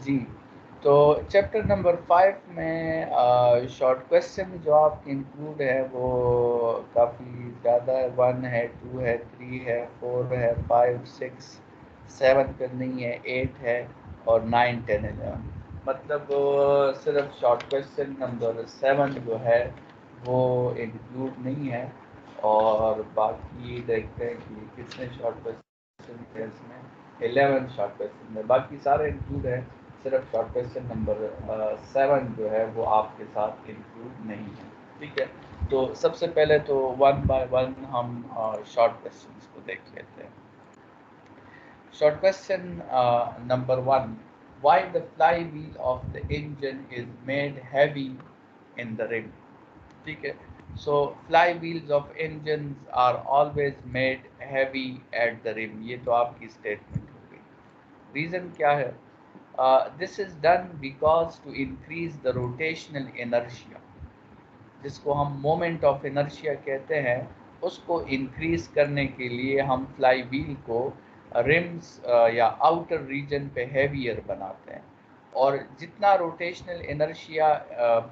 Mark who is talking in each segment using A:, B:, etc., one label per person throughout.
A: जी, तो chapter number 5 में short question जो आपके इंक्लूड है वो काफ़ी ज़्यादा है। 1 है, 2 है, 3 है, 4 है, 5, 6, 7 पे नहीं है, 8 है और 9, 10, 11। मतलब सिर्फ शॉर्ट क्वेश्चन नंबर 7 जो है वो इंक्लूड नहीं है। और बाकी देखते हैं कि कितने शॉर्ट क्वेश्चन है इसमें। 11 शॉर्ट क्वेश्चन है, बाकी सारे इंक्लूड है। सिर्फ शॉर्ट क्वेश्चन नंबर 7 जो है वो आपके साथ इंक्लूड नहीं है। ठीक है, तो सबसे पहले तो वन बाय वन हम शॉर्ट क्वेश्चंस को देख लेते हैं। Short question number 1. Why the flywheel of the engine is made heavy in the rim? ठीक है, so flywheels of engines are always made heavy at the rim. ये तो आपकी स्टेटमेंट हो गई। रीज़न क्या है? This is done because to increase the rotational inertia, जिसको हम मोमेंट ऑफ इनर्शिया कहते हैं, उसको इंक्रीज करने के लिए हम फ्लाई व्हील को रिम्स या आउटर रीजन पे हैवियर बनाते हैं। और जितना रोटेशनल इनर्शिया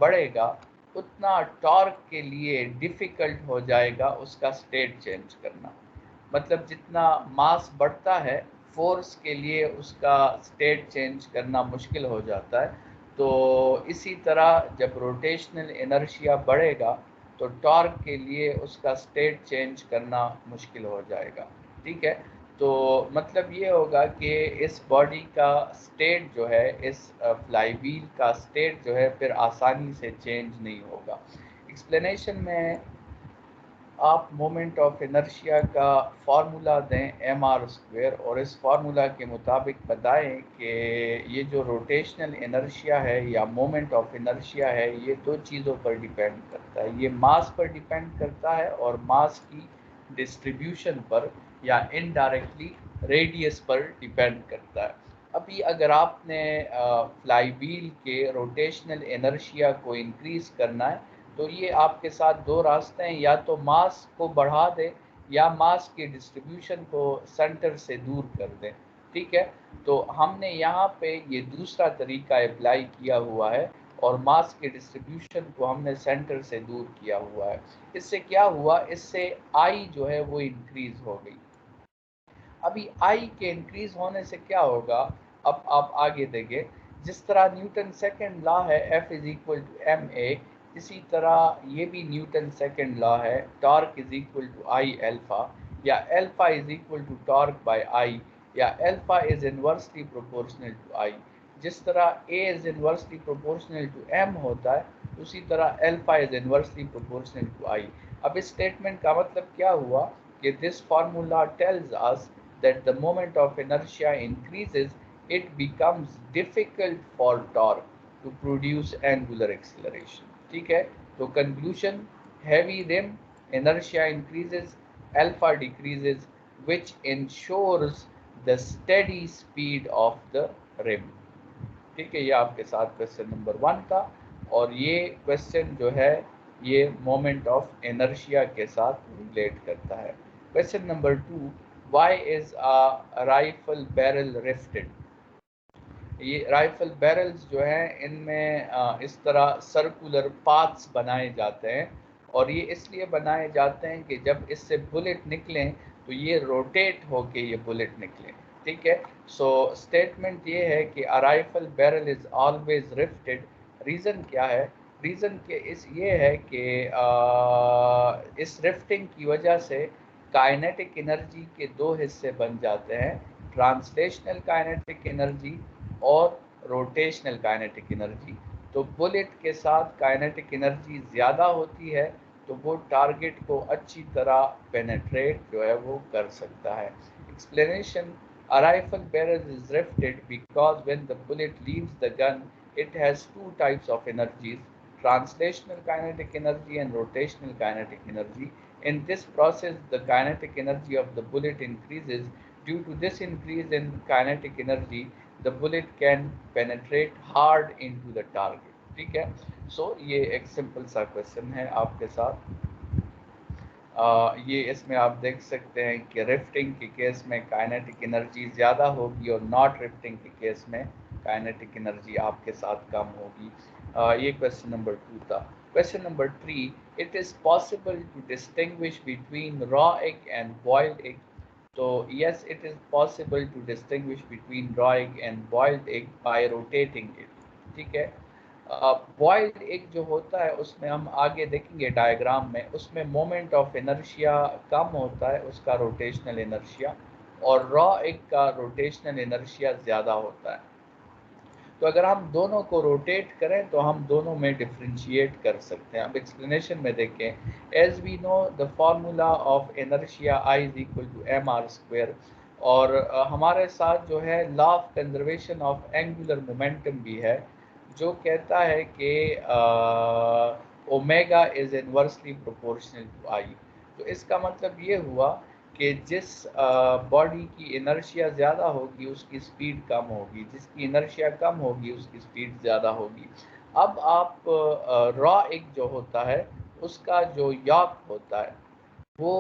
A: बढ़ेगा उतना टॉर्क के लिए डिफ़िकल्ट हो जाएगा उसका स्टेट चेंज करना। मतलब जितना मास बढ़ता है फोर्स के लिए उसका स्टेट चेंज करना मुश्किल हो जाता है। तो इसी तरह जब रोटेशनल इनर्शिया बढ़ेगा तो टॉर्क के लिए उसका स्टेट चेंज करना मुश्किल हो जाएगा। ठीक है, तो मतलब ये होगा कि इस बॉडी का स्टेट जो है, इस फ्लाई व्हील का स्टेट जो है फिर आसानी से चेंज नहीं होगा। एक्सप्लेनेशन में आप मोमेंट ऑफ इनर्शिया का फार्मूला दें mr² और इस फार्मूला के मुताबिक बताएं कि ये जो रोटेशनल इनर्शिया है या मोमेंट ऑफ इनर्शिया है ये दो चीज़ों पर डिपेंड करता है। ये मास पर डिपेंड करता है और मास की डिस्ट्रीब्यूशन पर या इनडायरेक्टली रेडियस पर डिपेंड करता है। अभी अगर आपने फ्लाई व्हील के रोटेशनल इनर्शिया को इंक्रीज़ करना है तो ये आपके साथ दो रास्ते हैं, या तो मास को बढ़ा दें या मास के डिस्ट्रीब्यूशन को सेंटर से दूर कर दें। ठीक है, तो हमने यहाँ पे ये दूसरा तरीका अप्लाई किया हुआ है और मास के डिस्ट्रीब्यूशन को हमने सेंटर से दूर किया हुआ है। इससे क्या हुआ, इससे आई जो है वो इंक्रीज हो गई। अभी आई के इंक्रीज होने से क्या होगा, अब आप आगे देंगे। जिस तरह न्यूटन सेकंड लॉ है F is equal to M A, इसी तरह ये भी न्यूटन सेकंड लॉ है torque is equal to I alpha, या alpha is equal to torque by I, या alpha is inversely proportional to I. जिस तरह A is inversely proportional to M होता है, उसी तरह alpha is inversely proportional to I. अब इस स्टेटमेंट का मतलब क्या हुआ कि this formula tells us that the moment of inertia increases, it becomes difficult for torque to produce angular acceleration. ठीक है, तो conclusion, heavy rim, inertia increases, alpha decreases, which ensures the steady speed of the rim. ठीक है, ये आपके साथ question number 1 था और ये क्वेश्चन जो है ये मोमेंट ऑफ इनर्शिया के साथ रिलेट करता है। Question number 2, why is a rifle barrel rifled? ये राइफल बैरल्स जो हैं इनमें इस तरह सर्कुलर पाथ्स बनाए जाते हैं और ये इसलिए बनाए जाते हैं कि जब इससे बुलेट निकलें तो ये रोटेट होके ये बुलेट निकलें। ठीक है, सो स्टेटमेंट ये है कि a rifle barrel is always rifled. Reason क्या है? रीज़न के इस ये है कि इस रिफ्टिंग की वजह से काइनेटिक एनर्जी के दो हिस्से बन जाते हैं, ट्रांसलेशनल काइनेटिक एनर्जी और रोटेशनल काइनेटिक एनर्जी। तो बुलेट के साथ काइनेटिक एनर्जी ज़्यादा होती है तो वो टारगेट को अच्छी तरह पेनेट्रेट जो है वो कर सकता है। Explanation, a rifle barrel is rifted because when the bullet leaves the gun it has two types of energies, translational kinetic energy and rotational kinetic energy. In this process the kinetic energy of the bullet increases. Due to this increase in kinetic energy the bullet can penetrate hard into the target. ठीक है, सो ये एक simple सा question है आपके साथ। ये इसमें आप देख सकते हैं कि रिफ्टिंग के केस में काइनेटिक एनर्जी ज़्यादा होगी और नॉट रिफ्टिंग के केस में काइनेटिक एनर्जी आपके साथ कम होगी। ये क्वेश्चन नंबर 2 था। Question number 3, it is possible to distinguish between raw egg and boiled egg. तो yes, it is possible to distinguish between raw egg and boiled egg by rotating it. ठीक है। Boiled egg जो होता है उसमें हम आगे देखेंगे डायग्राम में, उसमें मोमेंट ऑफ इनर्शिया कम होता है, उसका रोटेशनल इनर्शिया, और रॉ एग का रोटेशनल इनर्शिया ज़्यादा होता है। तो अगर हम दोनों को रोटेट करें तो हम दोनों में डिफ्रेंशिएट कर सकते हैं। अब एक्सप्लेनेशन में देखें, as we know the formula of inertia I is equal to M R square, और हमारे साथ जो है law of conservation of angular momentum भी है, जो कहता है कि omega is inversely proportional to I. तो इसका मतलब ये हुआ कि जिस बॉडी की इनर्शिया ज़्यादा होगी उसकी स्पीड कम होगी, जिसकी इनर्शिया कम होगी उसकी स्पीड ज़्यादा होगी। अब आप रॉ एग जो होता है उसका जो यॉक होता है वो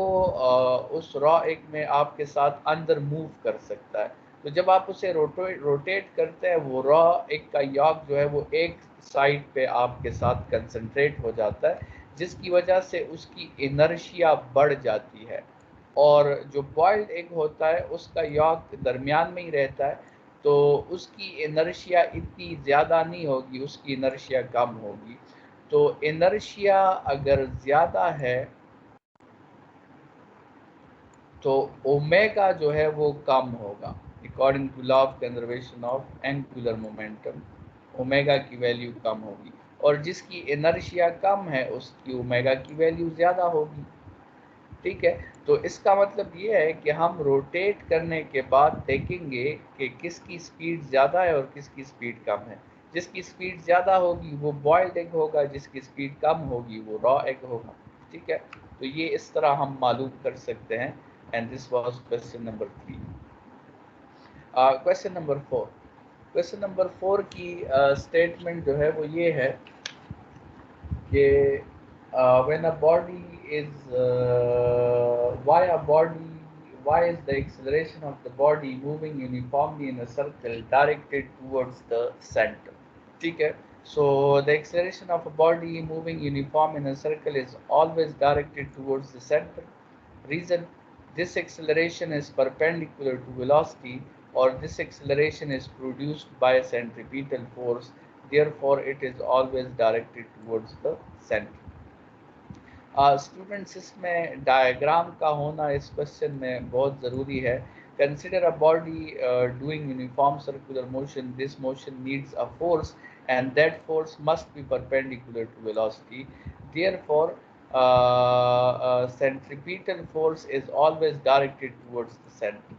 A: उस रॉ एग में आपके साथ अंदर मूव कर सकता है। तो जब आप उसे रोटेट करते हैं वो रॉ एग का यॉक जो है वो एक साइड पे आपके साथ कंसंट्रेट हो जाता है, जिसकी वजह से उसकी इनर्शिया बढ़ जाती है। और जो बॉइल्ड एग होता है उसका यॉक दरमियान में ही रहता है, तो उसकी इनर्शिया इतनी ज़्यादा नहीं होगी, उसकी इनर्शिया कम होगी। तो इनर्शिया अगर ज़्यादा है तो ओमेगा जो है वो कम होगा, according to law of conservation of angular momentum. Omega की वैल्यू कम होगी, और जिसकी इनर्शिया कम है उसकी ओमेगा की वैल्यू ज़्यादा होगी। ठीक है। तो इसका मतलब ये है कि हम रोटेट करने के बाद देखेंगे कि किसकी स्पीड ज़्यादा है और किसकी स्पीड कम है। जिसकी स्पीड ज़्यादा होगी वो बॉयल्ड एग होगा, जिसकी स्पीड कम होगी वो रॉ एग होगा। ठीक है। तो ये इस तरह हम मालूम कर सकते हैं। And this was question number 3। Question number 4। Question number 4 की स्टेटमेंट जो है वो ये है कि when a body is why is the acceleration of the body moving uniformly in a circle directed towards the center? ठीक है। So the acceleration of a body moving uniform in a circle is always directed towards the center. Reason, this acceleration is perpendicular to velocity, or this acceleration is produced by a centripetal force, therefore it is always directed towards the center. Students, इसमें diagram का होना इस question में बहुत ज़रूरी है। Consider a body doing uniform circular motion, this motion needs a force and that force must be perpendicular to velocity, therefore centripetal force is always directed towards the center.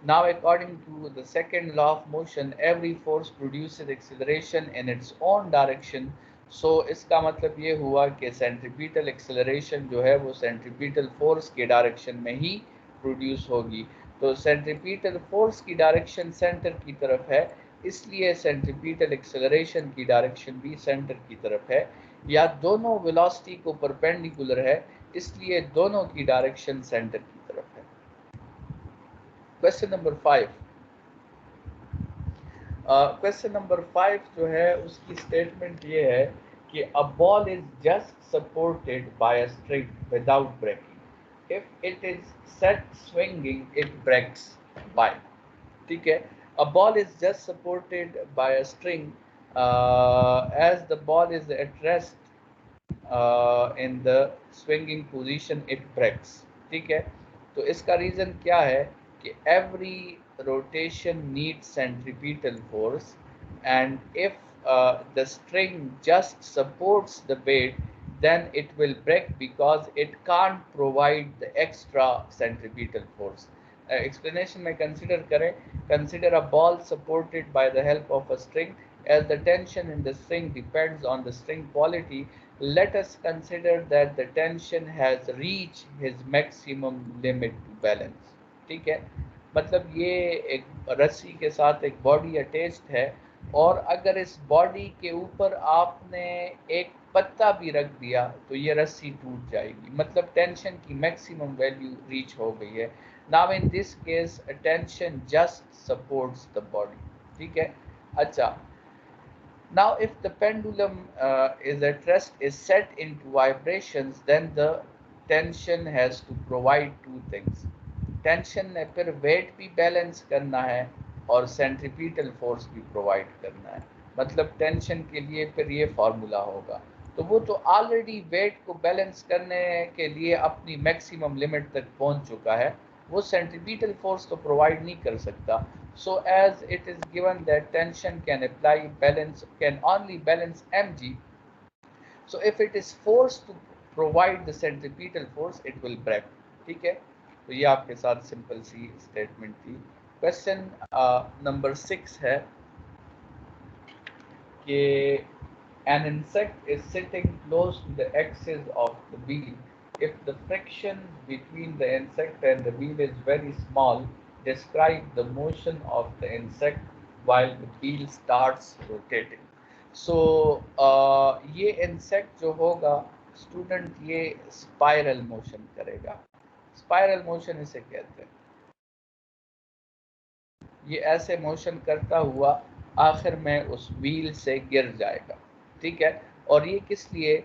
A: Now according to the second law of motion, every force produces acceleration in its own direction. So इसका मतलब ये हुआ कि centripetal acceleration जो है वो centripetal force के direction में ही प्रोड्यूस होगी। तो सेंट्रीपिटल फोर्स की डायरेक्शन सेंटर की तरफ है, इसलिए सेंट्रीपिटल एक्सेलरेशन की डायरेक्शन भी सेंटर की तरफ है। या दोनों वेलोसिटी को परपेंडिकुलर है, इसलिए दोनों की डायरेक्शन सेंटर की तरफ है। Question number 5। क्वेश्चन नंबर 5 जो है उसकी स्टेटमेंट ये है कि a ball is just supported by a string without breaking, if it is set swinging it breaks by. ठीक है। A ball is just supported by a string as the ball is at rest in the swinging position it breaks. ठीक है। तो इसका reason क्या है कि every rotation needs centripetal force, and if the string just supports the weight, then it will break because it can't provide the extra centripetal force. Explanation में consider करें, consider a ball supported by the help of a string. As the tension in the string depends on the string quality, let us consider that the tension has reached his maximum limit to balance. ठीक है। मतलब ये एक रस्सी के साथ एक body attached है, और अगर इस बॉडी के ऊपर आपने एक पत्ता भी रख दिया तो ये रस्सी टूट जाएगी, मतलब टेंशन की मैक्सिमम वैल्यू रीच हो गई है। Now in this case tension just supports the body. ठीक है। अच्छा, now if the pendulum is at rest is set into vibrations, then the tension has to provide two things. Tension ने फिर wait भी balance करना है और centripetal force भी प्रोवाइड करना है। मतलब टेंशन के लिए फिर ये फार्मूला होगा। तो वो तो ऑलरेडी वेट को बैलेंस करने के लिए अपनी मैक्सिमम लिमिट तक पहुंच चुका है, वो सेंट्रीपिटल फोर्स तो प्रोवाइड नहीं कर सकता। So as it is given that tension can apply balance, can only balance mg, so if it is forced to provide the centripetal force, it will break। ठीक है, तो ये आपके साथ सिंपल सी स्टेटमेंट थी। क्वेश्चन नंबर 6 है कि an insect is sitting close to the axis of the wheel. If the friction between the insect and the wheel is very small, describe the motion of the insect while the wheel starts rotating. So ये insect जो होगा student, ये spiral motion करेगा। Spiral motion इसे कहते हैं। ये ऐसे मोशन करता हुआ आखिर में उस व्हील से गिर जाएगा। ठीक है, और ये किस लिए?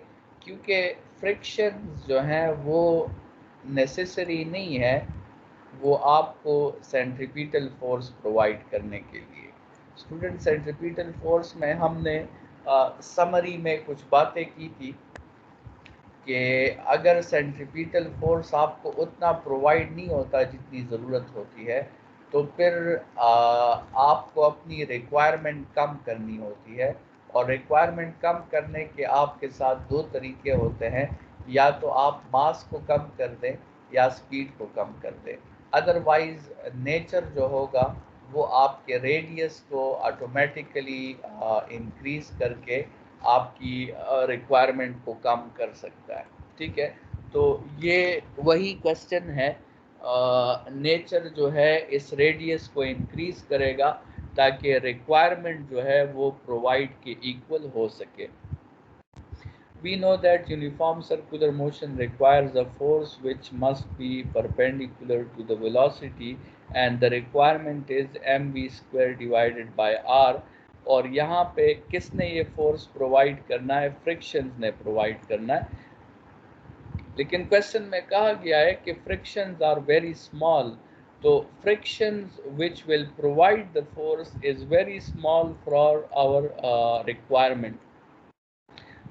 A: क्योंकि फ्रिक्शन जो हैं वो नेसेसरी नहीं है वो आपको सेंट्रीपिटल फोर्स प्रोवाइड करने के लिए। स्टूडेंट, सेंट्रीपिटल फोर्स में हमने समरी में कुछ बातें की थी कि अगर सेंट्रीपिटल फोर्स आपको उतना प्रोवाइड नहीं होता जितनी ज़रूरत होती है, तो फिर आपको अपनी रिक्वायरमेंट कम करनी होती है। और रिक्वायरमेंट कम करने के आपके साथ दो तरीके होते हैं, या तो आप मास को कम कर दें या स्पीड को कम कर दें। अदरवाइज नेचर जो होगा वो आपके रेडियस को ऑटोमेटिकली इंक्रीज करके आपकी रिक्वायरमेंट को कम कर सकता है। ठीक है, तो ये वही क्वेश्चन है। नेचर जो है इस रेडियस को इंक्रीज करेगा ताकि रिक्वायरमेंट जो है वो प्रोवाइड के इक्वल हो सके। We know that uniform circular motion requires a force which must be perpendicular to the velocity, and the requirement is mv square divided by r। और यहाँ पे किसने ये फोर्स प्रोवाइड करना है? फ्रिक्शंस ने प्रोवाइड करना है। लेकिन क्वेश्चन में कहा गया है कि फ्रिक्शंस आर वेरी स्मॉल, तो frictions which will provide the force is very small for our requirement.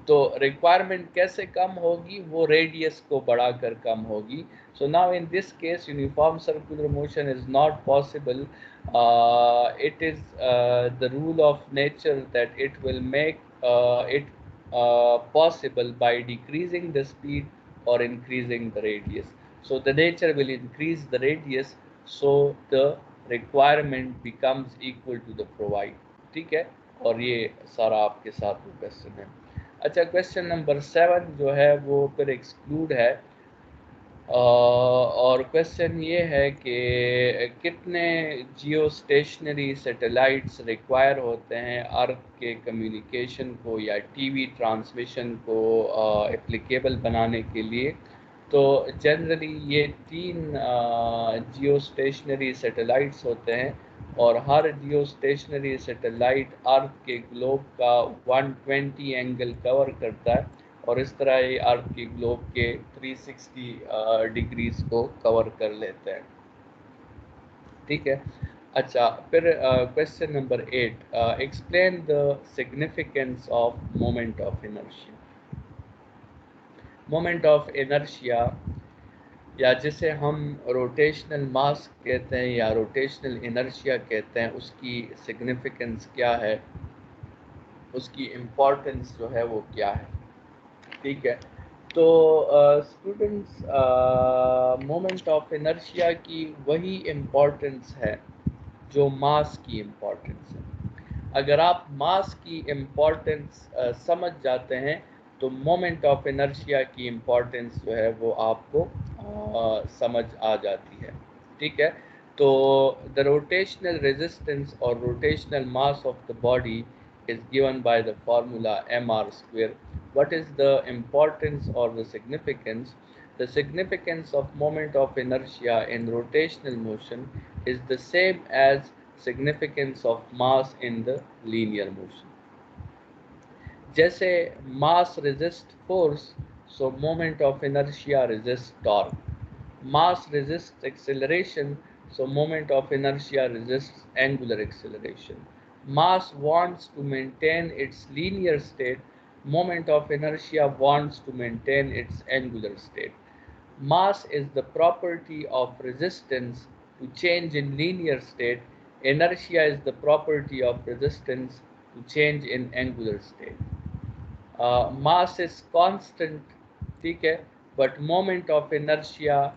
A: तो रिक्वायरमेंट कैसे कम होगी? वो रेडियस को बढ़ाकर कम होगी। So now in this case uniform circular motion is not possible. It is the rule of nature that it will make it possible by decreasing the speed or increasing the radius. So the nature will increase the radius, so the requirement becomes equal to the provide। ठीक है, और ये सारा आपके साथ वो question है। अच्छा, क्वेश्चन नंबर 7 जो है वो फिर एक्सक्लूड है। और क्वेश्चन ये है कि कितने जियो स्टेशनरी सैटेलाइट्स रिक्वायर होते हैं अर्थ के कम्युनिकेशन को या टीवी ट्रांसमिशन को एप्लीकेबल बनाने के लिए। तो जनरली ये 3 जियो स्टेशनरी सैटेलाइट्स होते हैं, और हर जियो स्टेशनरी सैटेलाइट अर्थ के ग्लोब का 120 एंगल कवर करता है, और इस तरह ये अर्थ के ग्लोब के 360 डिग्रीज को कवर कर लेते हैं। ठीक है, अच्छा, फिर question number 8, explain the significance of moment of inertia. Moment of inertia, या जिसे हम रोटेशनल मास कहते हैं या रोटेशनल इनर्शिया कहते हैं, उसकी सिग्निफिकेंस क्या है, उसकी इम्पोर्टेंस जो है वो क्या है। ठीक है, तो स्टूडेंट्स, मोमेंट ऑफ इनर्शिया की वही इम्पोर्टेंस है जो मास की इम्पोर्टेंस है। अगर आप मास की इम्पोर्टेंस समझ जाते हैं तो मोमेंट ऑफ इनर्शिया की इम्पोर्टेंस जो है वो आपको समझ आ जाती है। ठीक है, तो द रोटेशनल रेजिस्टेंस और rotational mass of the body is given by the formula mr square. What is the importance or the significance? The significance of moment of inertia in rotational motion is the same as significance of mass in the linear motion. जैसे mass resist force, so moment of inertia resists torque. Mass resists acceleration, so moment of inertia resists angular acceleration. Mass wants to maintain its linear state, moment of inertia wants to maintain its angular state. Mass is the property of resistance to change in linear state. Inertia is the property of resistance to change in angular state. Mass is constant, ठीक है, but moment of inertia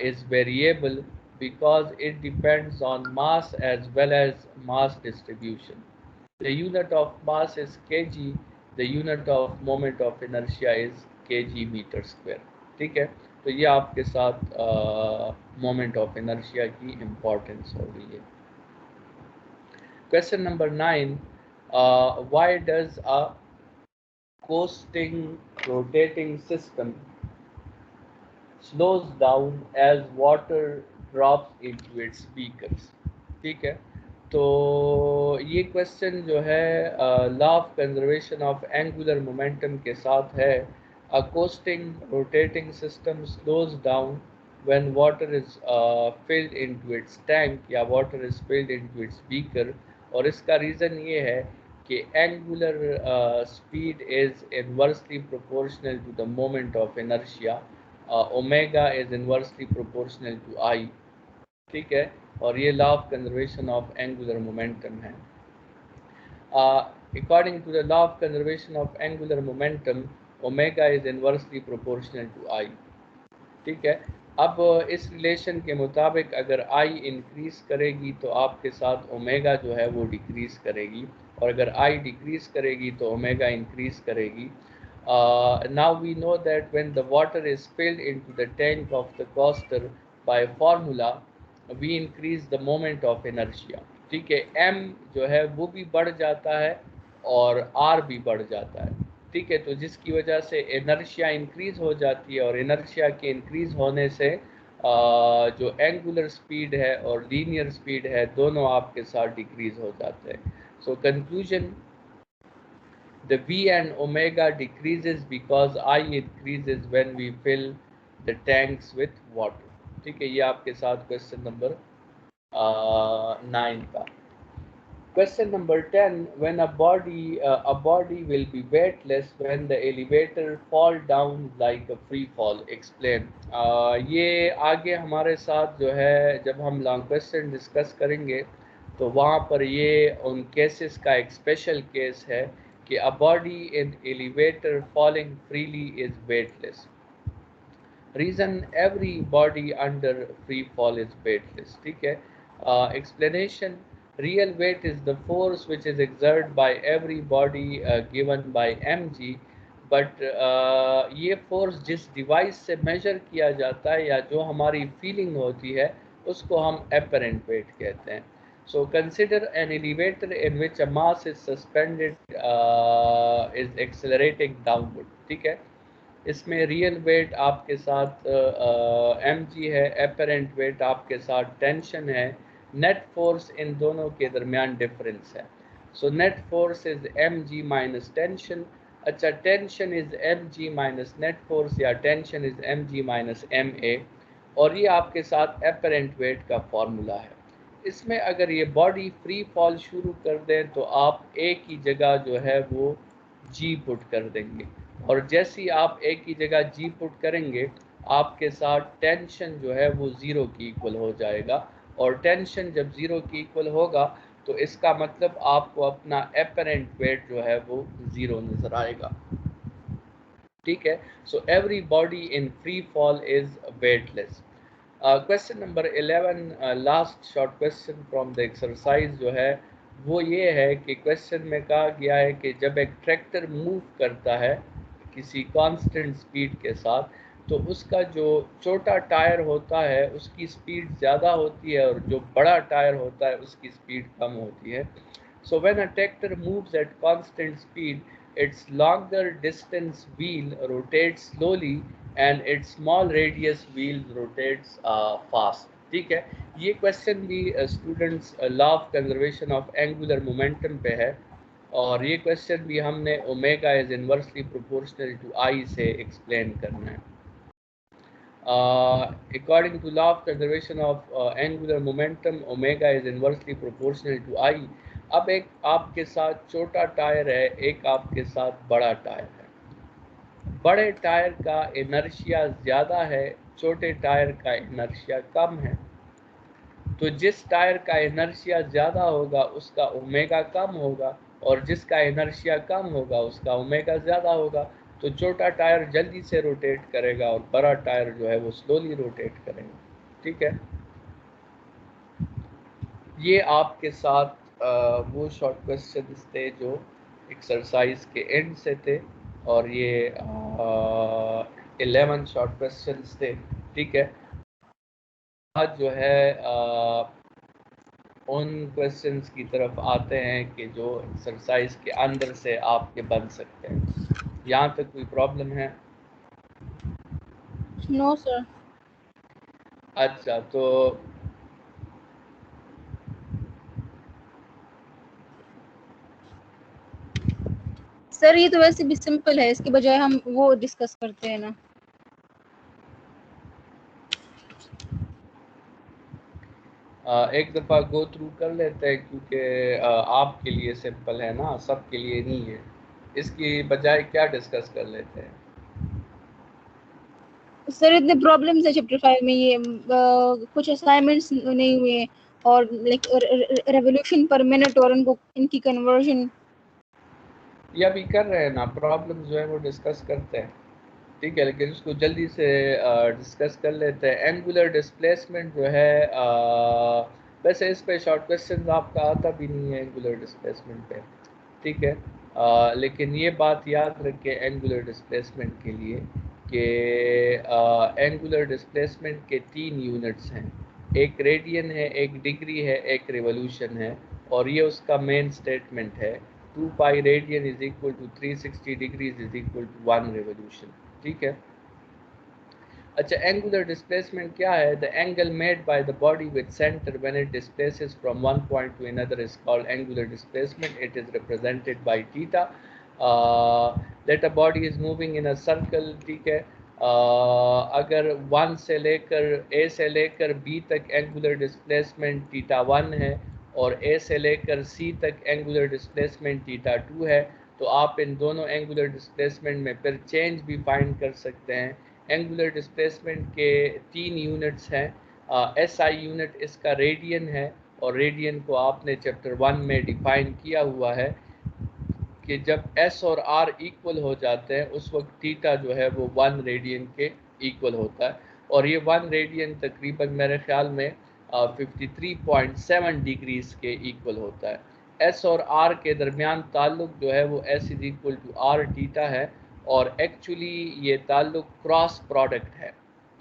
A: is variable because it depends on mass as well as mass distribution. The unit of mass is kg, the unit of moment of inertia is kg meter square. ठीक है, तो ये आपके साथ moment of inertia की importance हो गई है. Question number 9. Why does a coasting rotating system slows down as water drops into its beakers? ठीक है, तो ये क्वेश्चन जो है law of conservation of angular momentum के साथ है. A coasting rotating system slows down when water is filled into its tank या water is filled into its beaker. और इसका रीज़न ये है कि angular speed is inversely proportional to the moment of inertia. Omega is inversely proportional to I. ठीक है, और ये law of conservation of angular momentum है. According to the law of conservation of angular momentum, omega is inversely proportional to I. ठीक है, अब इस relation के मुताबिक अगर आई इंक्रीज़ करेगी तो आपके साथ ओमेगा जो है वो डिक्रीज़ करेगी, और अगर आई डिक्रीज़ करेगी तो ओमेगा इंक्रीज़ करेगी. Now we know that when the water is filled into the tank of the coaster by formula we increase the moment of inertia. ठीक है, एम जो है वो भी बढ़ जाता है और आर भी बढ़ जाता है. ठीक है, तो जिसकी वजह से इनर्शिया इंक्रीज़ हो जाती है, और इनर्शिया के इंक्रीज़ होने से जो एंगुलर स्पीड है और लीनियर स्पीड है दोनों आपके साथ डिक्रीज़ हो जाते हैं. So conclusion, the v and omega decreases because I increases when we fill the tanks with water. ठीक है, ये आपके साथ क्वेश्चन नंबर 9 का. Question number 10. When a body will be weightless when the elevator fall down like a free fall. Explain. ये आगे हमारे साथ जो है जब हम लॉन्ग क्वेश्चन डिस्कस करेंगे तो वहाँ पर ये उन केसेस का एक स्पेशल केस है कि a body in elevator falling freely is weightless. Reason, every body under free fall is weightless. ठीक है. Explanation, real weight is the force which is exerted by every body given by mg, but ये force जिस device से major किया जाता है या जो हमारी फीलिंग होती है उसको हम apparent weight कहते हैं. So consider an elevator in which a mass is suspended is accelerating downward. ठीक है, इसमें रियल वेट आपके साथ mg है, एपरेंट वेट आपके साथ टेंशन है, नेट फोर्स इन दोनों के दरमियान डिफरेंस है. So net force is mg minus tension. अच्छा, tension is mg minus net force या tension is mg minus ma, और ये आपके साथ एपरेंट वेट का फॉर्मूला है. इसमें अगर ये बॉडी फ्री फॉल शुरू कर दें तो आप एक ही जगह जो है वो जी पुट कर देंगे, और जैसे ही आप एक ही जगह जी पुट करेंगे आपके साथ टेंशन जो है वो ज़ीरो की इक्वल हो जाएगा, और टेंशन जब ज़ीरो की इक्वल होगा तो इसका मतलब आपको अपना एपरेंट वेट जो है वो ज़ीरो नज़र आएगा. ठीक है, so every body in free fall is weightless. Question number 11, last short question from the exercise जो है वो ये है कि क्वेश्चन में कहा गया है कि जब एक ट्रैक्टर मूव करता है किसी कांस्टेंट स्पीड के साथ तो उसका जो छोटा टायर होता है उसकी स्पीड ज़्यादा होती है और जो बड़ा टायर होता है उसकी स्पीड कम होती है. So when a tractor moves at constant speed, its longer distance wheel rotates slowly and its small radius wheel rotates fast. ठीक है, ये क्वेश्चन भी students law of conservation of angular momentum पे है, और ये क्वेश्चन भी हमने omega is inversely proportional to I से एक्सप्लेन करना है। According to law of conservation of angular momentum, omega is inversely proportional to I. अब एक आपके साथ छोटा टायर है, एक आपके साथ बड़ा टायर है। बड़े टायर का इनर्शिया ज़्यादा है, छोटे टायर का इनर्शिया कम है। तो जिस टायर का इनर्शिया ज़्यादा होगा उसका ओमेगा कम होगा, और जिसका इनर्शिया कम होगा उसका ओमेगा ज़्यादा होगा। तो छोटा टायर जल्दी से रोटेट करेगा और बड़ा टायर जो है वो स्लोली रोटेट करेगा। ठीक है, ये आपके साथ वो शॉर्ट क्वेश्चन थे जो एक्सरसाइज के एंड से थे, और ये 11 शॉर्ट क्वेश्चन थे। ठीक है, आज जो है उन क्वेश्चंस की तरफ आते हैं कि जो एक्सरसाइज के अंदर से आपके बन सकते हैं। यहाँ तक कोई प्रॉब्लम है?
B: No sir.
A: अच्छा, तो
B: सर ये तो वैसे भी सिंपल है, इसके बजाय हम वो डिस्कस करते हैं ना।
A: एक दफ़ा गो थ्रू कर लेते हैं, क्योंकि आपके लिए सिंपल है ना, सबके लिए नहीं है। इसकी बजाय क्या डिस्कस कर लेते हैं?
B: सर इतने प्रॉब्लम्स है चैप्टर 5 में, ये कुछ असाइनमेंट्स नहीं हुए, और लाइक रेवोल्यूशन पर मिनट और उनको इनकी कन्वर्जन।
A: ये अभी कर रहे हैं ना, प्रॉब्लम जो है वो डिस्कस करते हैं। ठीक है, लेकिन उसको जल्दी से डिस्कस कर लेते हैं। एंगुलर डिस्प्लेसमेंट जो है, वैसे इस पे शॉर्ट क्वेश्चन आपका आता भी नहीं है एंगुलर डिस्प्लेसमेंट पे। ठीक है, लेकिन ये बात याद रखें एंगुलर डिस्प्लेसमेंट के लिए कि एंगुलर डिस्प्लेसमेंट के 3 यूनिट्स हैं। एक रेडियन है, एक डिग्री है, एक रिवोल्यूशन है, और ये उसका मेन स्टेटमेंट है। 2 pi radian is equal to 360 degrees is equal to 1 revolution. ठीक है, अच्छा, एंगुलर डिस्प्लेसमेंट क्या है? The angle made by the body with centre when it displaces from one point to another is called angular displacement. It is represented by theta. That a body is moving in a circle. ठीक है, अगर 1 से लेकर ए से लेकर B तक angular displacement theta 1 है, और ए से लेकर सी तक एंगुलर डिस्प्लेसमेंट थीटा 2 है, तो आप इन दोनों एंगुलर डिस्प्लेसमेंट में फिर चेंज भी फाइंड कर सकते हैं। एंगुलर डिस्प्लेसमेंट के 3 यूनिट्स हैं। एसआई यूनिट इसका रेडियन है, और रेडियन को आपने चैप्टर 1 में डिफाइन किया हुआ है कि जब एस और आर इक्वल हो जाते हैं उस वक्त थीटा जो है वो 1 रेडियन के इक्वल होता है, और ये 1 रेडियन तकरीबन मेरे ख्याल में 53.7 डिग्रीज के इक्वल होता है। एस और आर के दरमियान ताल्लुक जो है वो S is equal to R theta है, और एक्चुअली ये ताल्लुक क्रॉस प्रोडक्ट है।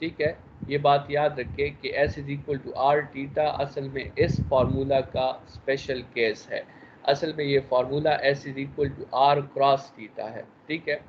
A: ठीक है, ये बात याद रखें कि S is equal to R theta असल में इस फार्मूला का स्पेशल केस है। असल में ये formula S is equal to R cross theta है। ठीक है,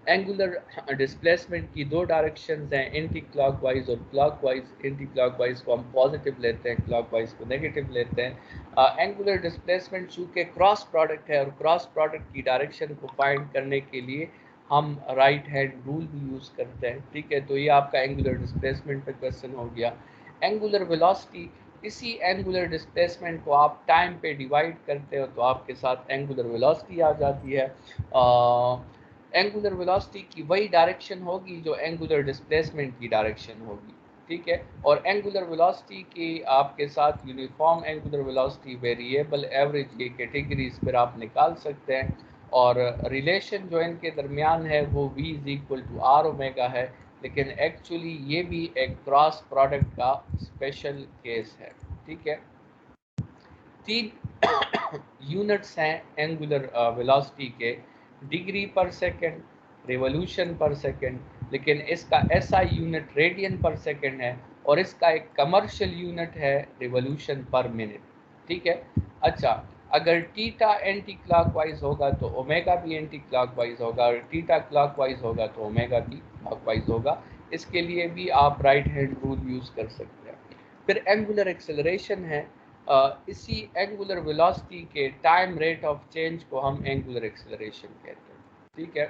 A: एंगुलर डिस्प्लेसमेंट की 2 डायरेक्शंस हैं, एंटी क्लॉकवाइज और क्लॉकवाइज। एंटी क्लॉकवाइज को हम पॉजिटिव लेते हैं, क्लॉकवाइज को नेगेटिव लेते हैं। एंगुलर डिस्प्लेसमेंट चूँकि क्रॉस प्रोडक्ट है, और क्रॉस प्रोडक्ट की डायरेक्शन को फाइंड करने के लिए हम राइट हैंड रूल भी यूज़ करते हैं। ठीक है, तो ये आपका एंगुलर डिस्प्लेसमेंट पे क्वेश्चन हो गया। एंगुलर वेलोसिटी, इसी एंगुलर डिस्प्लेसमेंट को आप टाइम पे डिवाइड करते हो तो आपके साथ एंगुलर वेलोसिटी आ जाती है। एंगुलर वेलोसिटी की वही डायरेक्शन होगी जो एंगुलर डिस्प्लेसमेंट की डायरेक्शन होगी। ठीक है, और एंगुलर वेलोसिटी की आपके साथ uniform angular velocity, variable, average, ये कैटेगरीज फिर आप निकाल सकते हैं, और रिलेशन जो इनके दरमियान है वो v is equal to R omega है, लेकिन एक्चुअली ये भी एक क्रॉस प्रोडक्ट का स्पेशल केस है। ठीक है, 3 यूनिट्स हैं एंगुलर वेलोसिटी के, degree per second, revolution per second, लेकिन इसका SI unit radian per second है, और इसका एक कमर्शियल यूनिट है रिवोल्यूशन पर मिनट। ठीक है, अच्छा, अगर थीटा एंटी क्लॉकवाइज होगा तो ओमेगा भी एंटी क्लॉकवाइज होगा, और थीटा क्लॉकवाइज होगा तो ओमेगा भी क्लॉकवाइज होगा। इसके लिए भी आप राइट हैंड रूल यूज़ कर सकते हैं। फिर एंगुलर एक्सेलरेशन है, इसी एंगुलर वेलोसिटी के टाइम रेट ऑफ चेंज को हम एंगुलर एक्सेलरेशन कहते हैं। ठीक है,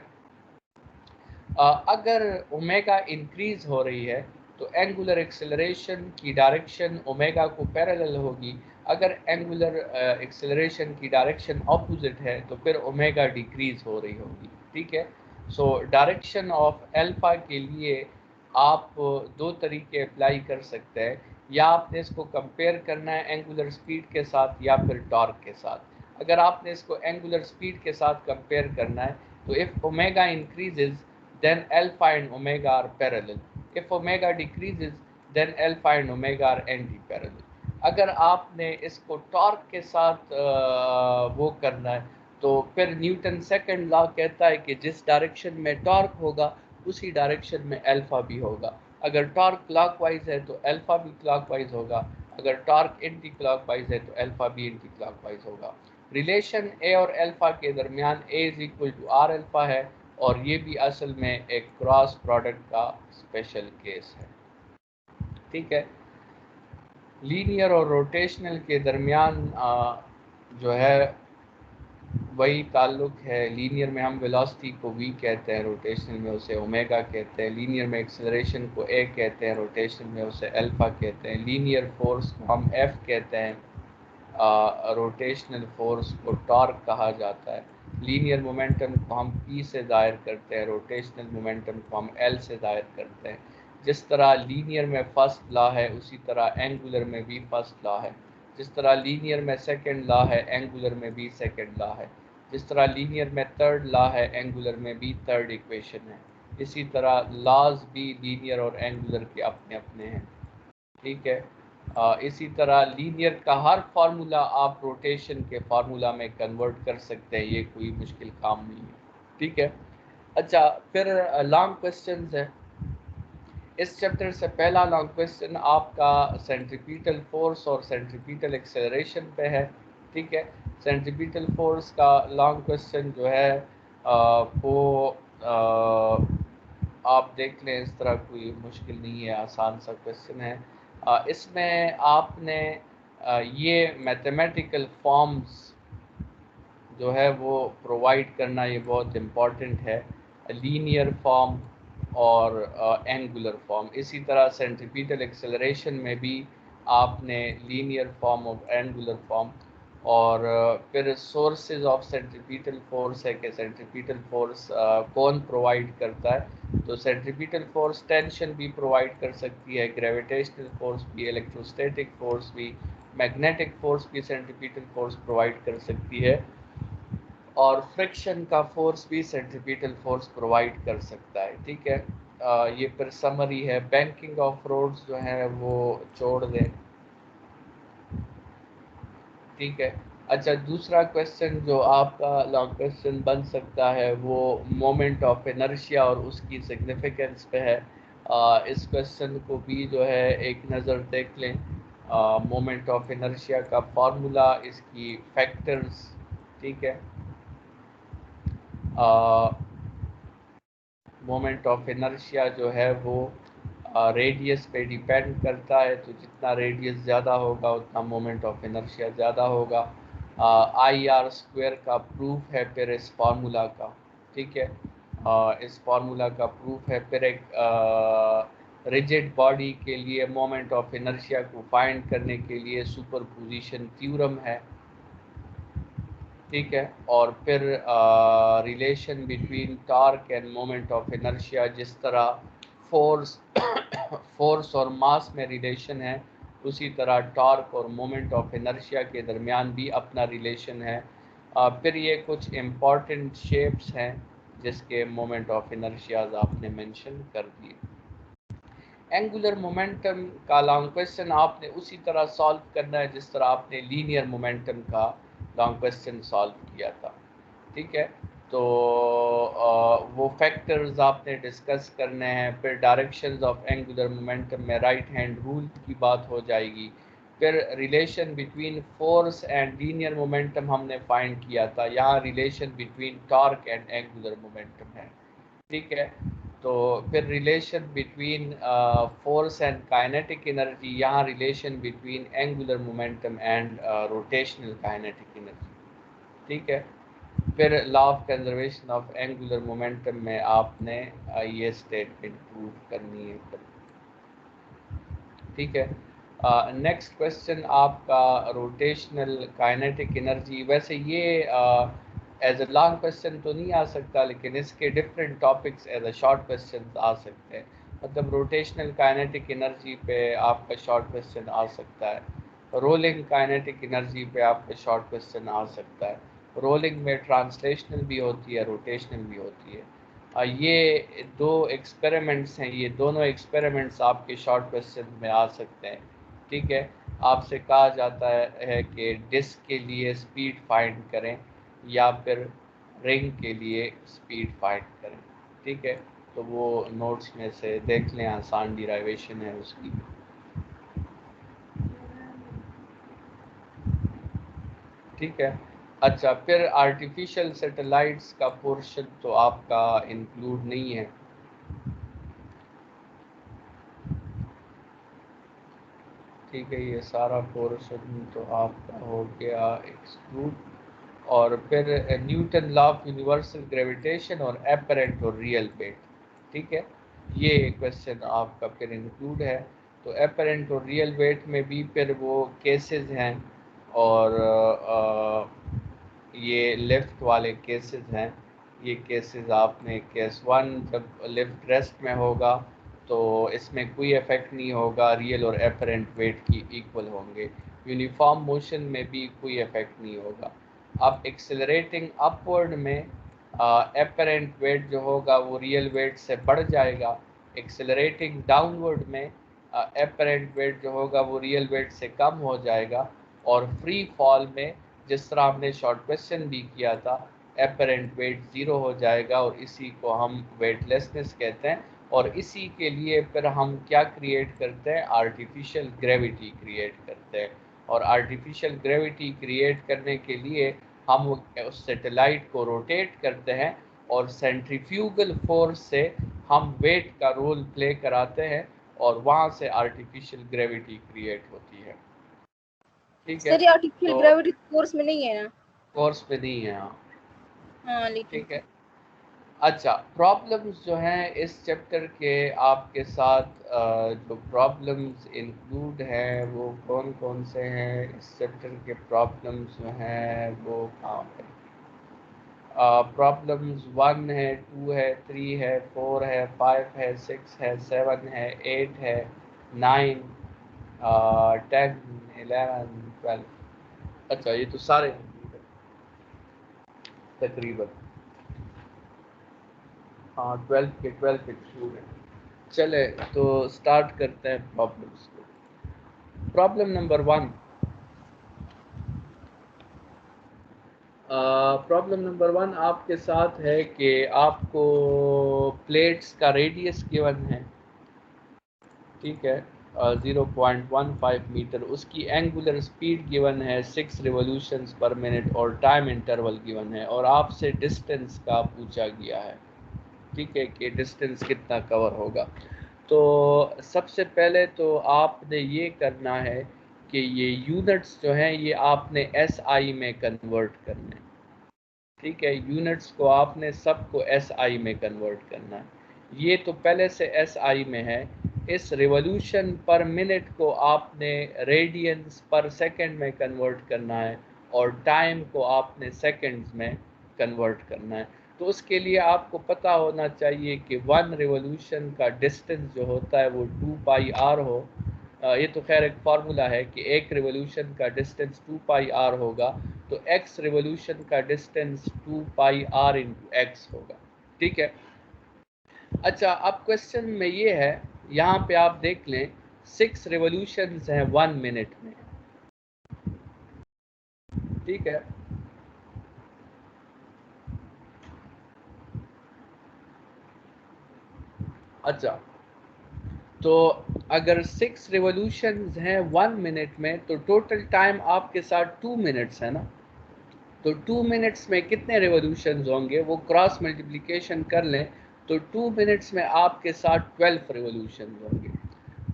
A: अगर ओमेगा इंक्रीज हो रही है तो एंगुलर एक्सेलरेशन की डायरेक्शन ओमेगा को पैरेलल होगी। अगर एंगुलर एक्सेलरेशन की डायरेक्शन ऑपोजिट है तो फिर ओमेगा डिक्रीज हो रही होगी। ठीक है, सो डायरेक्शन ऑफ अल्फा के लिए आप दो तरीके अप्लाई कर सकते हैं, या आपने इसको कंपेयर करना है एंगुलर स्पीड के साथ या फिर टॉर्क के साथ। अगर आपने इसको एंगुलर स्पीड के साथ कंपेयर करना है तो if omega increases then alpha and omega are parallel. If omega decreases, then alpha and omega are anti-parallel. अगर आपने इसको टॉर्क के साथ वो करना है तो फिर न्यूटन सेकंड लॉ कहता है कि जिस डायरेक्शन में टॉर्क होगा उसी डायरेक्शन में अल्फा भी होगा। अगर टॉर्क क्लॉकवाइज है तो अल्फा भी क्लॉकवाइज होगा, अगर टॉर्क एंटी क्लॉकवाइज है तो अल्फा भी एंटी क्लॉकवाइज होगा। रिलेशन ए और अल्फा के दरमियान A is equal to R alpha है, और ये भी असल में एक क्रॉस प्रोडक्ट का स्पेशल केस है। ठीक है, लीनियर और रोटेशनल के दरमियान जो है वही ताल्लुक है। लीनियर में हम वेलोसिटी को v कहते हैं, रोटेशनल में उसे ओमेगा कहते हैं। लीनियर में एक्सेलरेशन को a कहते हैं, रोटेशनल में उसे अल्फा कहते हैं। लीनियर फोर्स को हम f कहते हैं, रोटेशनल फोर्स को टॉर्क कहा जाता है। लीनियर मोमेंटम को हम p से ज़ाहिर करते हैं, रोटेशनल मोमेंटम को हम l से ज़ाहिर करते हैं। जिस तरह लीनियर में फर्स्ट लॉ है उसी तरह एंगुलर में भी फर्स्ट लॉ है। जिस तरह लीनियर में सेकंड लॉ है एंगुलर में भी सेकंड लॉ है। जिस तरह लीनियर में थर्ड लॉ है एंगुलर में भी थर्ड इक्वेशन है। इसी तरह लॉज भी लीनियर और एंगुलर के अपने अपने हैं। ठीक है, इसी तरह लीनियर का हर फार्मूला आप रोटेशन के फार्मूला में कन्वर्ट कर सकते हैं, ये कोई मुश्किल काम नहीं है। ठीक है, अच्छा फिर लॉन्ग क्वेश्चन है। इस चैप्टर से पहला लॉन्ग क्वेश्चन आपका सेंट्रीपिटल फोर्स और सेंट्रीपिटल एक्सेलरेशन पे है। ठीक है, सेंट्रीपिटल फोर्स का लॉन्ग क्वेश्चन जो है वो आप देख लें, इस तरह कोई मुश्किल नहीं है, आसान सा क्वेश्चन है। इसमें आपने ये मैथमेटिकल फॉर्म्स जो है वो प्रोवाइड करना ये बहुत इम्पॉर्टेंट है, लीनियर फॉर्म और एंगुलर फॉर्म। इसी तरह सेंट्रीपिटल एक्सेलरेशन में भी आपने लीनियर फॉर्म और एंगुलर फॉर्म, और फिर सोर्सेज ऑफ सेंट्रीपिटल फोर्स है कि सेंट्रीपिटल फोर्स कौन प्रोवाइड करता है। तो सेंट्रीपिटल फोर्स टेंशन भी प्रोवाइड कर सकती है, ग्रेविटेशनल फोर्स भी, इलेक्ट्रोस्टैटिक फोर्स भी, मैग्नेटिक फोर्स भी सेंट्रीपिटल फोर्स प्रोवाइड कर सकती है, और फ्रिक्शन का फोर्स भी सेंट्रीपिटल फोर्स प्रोवाइड कर सकता है। ठीक है, ये फिर समरी है। बैंकिंग ऑफ रोड्स जो है वो छोड़ दें। ठीक है, अच्छा दूसरा क्वेश्चन जो आपका लॉन्ग क्वेश्चन बन सकता है वो मोमेंट ऑफ इनर्शिया और उसकी सिग्निफिकेंस पे है। इस क्वेश्चन को भी जो है एक नज़र देख लें। मोमेंट ऑफ इनर्शिया का फार्मूला, इसकी फैक्टर्स। ठीक है, मोमेंट ऑफ इनर्शिया जो है वो रेडियस पे डिपेंड करता है, तो जितना रेडियस ज़्यादा होगा उतना मोमेंट ऑफ इनर्शिया ज़्यादा होगा। आई आर स्क्वायर का प्रूफ है फिर इस फार्मूला का। ठीक है, इस फार्मूला का प्रूफ है। फिर एक रिजिड बॉडी के लिए मोमेंट ऑफ इनर्शिया को फाइंड करने के लिए सुपरपोजिशन थ्योरम है। ठीक है, और फिर relation between torque end moment of inertia, जिस तरह फोर्स और मास में रिलेशन है उसी तरह टॉर्क और मोमेंट ऑफ इनर्शिया के दरमियान भी अपना रिलेशन है। फिर ये कुछ इम्पॉर्टेंट शेप्स हैं जिसके मोमेंट ऑफ इनर्शियाज आपने मेंशन कर दिए। एंगुलर मोमेंटम का लॉन्ग क्वेश्चन आपने उसी तरह सॉल्व करना है जिस तरह आपने लीनियर मोमेंटम का लॉन्ग क्वेश्चन सॉल्व किया था। ठीक है, तो वो फैक्टर्स आपने डिस्कस करने हैं। फिर डायरेक्शंस ऑफ एंगुलर मोमेंटम में राइट हैंड रूल की बात हो जाएगी। फिर relation between force and linear momentum हमने फाइंड किया था, यहाँ relation between torque and angular momentum है। ठीक है, तो फिर relation between force and kinetic energy, यहाँ relation between angular momentum and rotational kinetic energy, ठीक है। फिर law of conservation of angular momentum में आपने ये स्टेटमेंट प्रूव करनी है, ठीक है। नेक्स्ट क्वेश्चन आपका रोटेशनल काइनेटिक एनर्जी, वैसे ये एज अ लॉन्ग क्वेश्चन तो नहीं आ सकता, लेकिन इसके different topics as a short question आ सकते हैं। मतलब रोटेशनल काइनेटिक एनर्जी पे आपका शॉर्ट क्वेश्चन आ सकता है, रोलिंग काइनेटिक एनर्जी पे आपका शॉर्ट क्वेश्चन आ सकता है। रोलिंग में ट्रांसलेशनल भी होती है, रोटेशनल भी होती है। ये दो एक्सपेरिमेंट्स हैं, ये दोनों एक्सपेरिमेंट्स आपके शॉर्ट क्वेश्चन में आ सकते हैं, ठीक है। आपसे कहा जाता है कि डिस्क के लिए स्पीड फाइंड करें या फिर रिंग के लिए स्पीड फाइंड करें, ठीक है। तो वो नोट्स में से देख लें, आसान डिराइवेशन है उसकी, ठीक है। अच्छा, फिर आर्टिफिशियल सैटेलाइट्स का पोर्शन तो आपका इंक्लूड नहीं है, ठीक है। ये सारा पोर्शन तो आपका हो गया एक्सक्लूड। और फिर Newton law of universal gravitation और एपरेंट और रियल वेट, ठीक है। ये क्वेश्चन आपका फिर इंक्लूड है। तो एपरेंट और रियल वेट में भी फिर वो केसेस हैं, और ये लिफ्ट वाले केसेस हैं। ये केसेस आपने केस 1 जब लिफ्ट रेस्ट में होगा तो इसमें कोई इफेक्ट नहीं होगा, रियल और एपरेंट वेट की इक्वल होंगे। यूनिफॉर्म मोशन में भी कोई इफेक्ट नहीं होगा। अब एक्सेलरेटिंग अपवर्ड में एपरेंट वेट जो होगा वो रियल वेट से बढ़ जाएगा। एक्सेलरेटिंग डाउनवर्ड में एपरेंट वेट जो होगा वो रियल वेट से कम हो जाएगा। और फ्री फॉल में, जिस तरह हमने शॉर्ट क्वेश्चन भी किया था, एपरेंट वेट 0 हो जाएगा, और इसी को हम वेटलेसनेस कहते हैं। और इसी के लिए फिर हम क्या क्रिएट करते हैं, आर्टिफिशियल ग्रेविटी क्रिएट करते हैं। और आर्टिफिशियल ग्रेविटी क्रिएट करने के लिए हम उस सैटेलाइट को रोटेट करते हैं, और सेंट्रीफ्यूगल फोर्स से हम वेट का रोल प्ले कराते हैं, और वहाँ से आर्टिफिशियल ग्रेविटी क्रिएट होती है, ठीक है।
B: सर ये आर्टिफिशियल
A: तो
B: ग्रेविटी कोर्स में नहीं है ना?
A: कोर्स पे नहीं है, हाँ,
B: हाँ लेकिन
A: ठीक है। अच्छा, प्रॉब्लम्स जो हैं इस चैप्टर के आपके साथ जो प्रॉब्लम्स इंक्लूड हैं वो कौन कौन से हैं, इस चैप्टर के प्रॉब्लम्स जो हैं वो कहाँ पे, प्रॉब्लम्स 1 है, 2 है, 3 है, 4 है, 5 है, 6 है, 7 है, 8 है, 9, 10, 11, 12। अच्छा, ये तो सारे तकरीबन, हाँ, 12 के थ्रू है। चले तो स्टार्ट करते हैं प्रॉब्लम्स को। प्रॉब्लम नंबर 1, प्रॉब्लम नंबर 1 आपके साथ है कि आपको प्लेट्स का रेडियस गिवन है, ठीक है, 0.15 मीटर, उसकी एंगुलर स्पीड गिवन है 6 रिवोल्यूशंस पर मिनट, और टाइम इंटरवल गिवन है, और आपसे डिस्टेंस का पूछा गया है, ठीक है, कि डिस्टेंस कितना कवर होगा। तो सबसे पहले तो आपने ये करना है कि ये यूनिट्स जो हैं ये आपने एसआई में कन्वर्ट करना है, ठीक है। यूनिट्स को आपने सबको एसआई में कन्वर्ट करना है। ये तो पहले से एसआई में है। इस रिवॉल्यूशन पर मिनट को आपने रेडियंस पर सेकंड में कन्वर्ट करना है, और टाइम को आपने सेकंड्स में कन्वर्ट करना है। तो उसके लिए आपको पता होना चाहिए कि 1 रिवॉल्यूशन का डिस्टेंस जो होता है वो 2 पाई आर हो। ये तो खैर एक फार्मूला है कि एक रिवॉल्यूशन का डिस्टेंस 2 पाई आर होगा, तो x रिवॉल्यूशन का distance 2 pi R into X होगा, ठीक है। अच्छा, अब क्वेश्चन में ये है, यहाँ पे आप देख लें 6 रिवॉल्यूशंस हैं 1 मिनट में, ठीक है। अच्छा, तो अगर 6 रिवॉल्यूशंस हैं 1 मिनट में, तो टोटल टाइम आपके साथ 2 मिनट्स है ना। तो 2 मिनट्स में कितने रिवॉल्यूशंस होंगे, वो क्रॉस मल्टीप्लिकेशन कर लें तो 2 मिनट्स में आपके साथ 12 रिवोल्यूशन होंगे।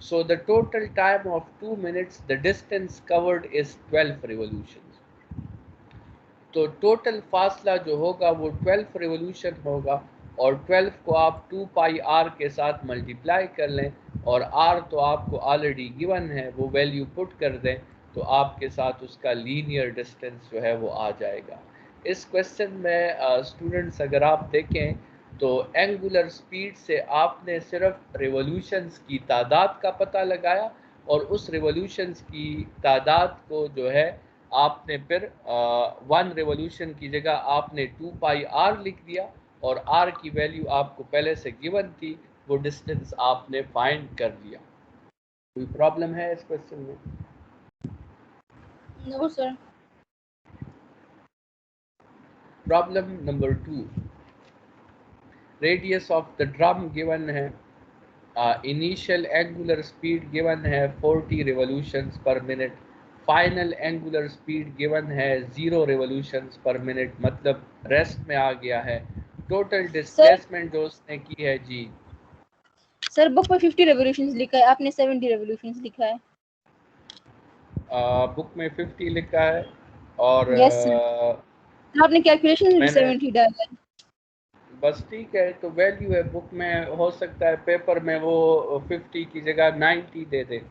A: So the total time of 2 minutes the distance covered is 12 revolution. तो टोटल फासला जो होगा वो 12 रिवोल्यूशन होगा, और 12 को आप 2 पाई आर के साथ मल्टीप्लाई कर लें, और आर तो आपको ऑलरेडी गिवन है, वो वैल्यू पुट कर दें, तो आपके साथ उसका लीनियर डिस्टेंस जो है वो आ जाएगा। इस क्वेश्चन में स्टूडेंट्स अगर आप देखें तो एंगुलर स्पीड से आपने सिर्फ रिवोल्यूशंस की तादाद का पता लगाया, और उस रिवोल्यूशंस की तादाद को जो है आपने फिर 1 रिवोल्यूशन की जगह आपने 2 पाई आर लिख दिया, और आर की वैल्यू आपको पहले से गिवन थी, वो डिस्टेंस आपने फाइंड कर लिया। कोई प्रॉब्लम है इस क्वेश्चन में?
B: No sir.
A: Problem number 2, radius of the drum given है, इनिशियल एंगुलर स्पीड गिवन है 40 revolutions per minute, final angular speed given है 0 रिवोल्यूशंस पर मिनट, मतलब रेस्ट में आ गया है। टोटल डिस्प्लेसमेंट जो उसने की है जी।
B: सर बुक में 50 रेवोल्यूशंस लिखा है, आपने 70 रेवोल्यूशंस लिखा है।
A: बुक में 50 लिखा है, और
B: यस सर, आपने कैलकुलेशन में भी 70 डाला है।
A: बस ठीक है, तो वैल्यू है बुक में, हो सकता है पेपर में वो 50 की जगह 90 दे दे।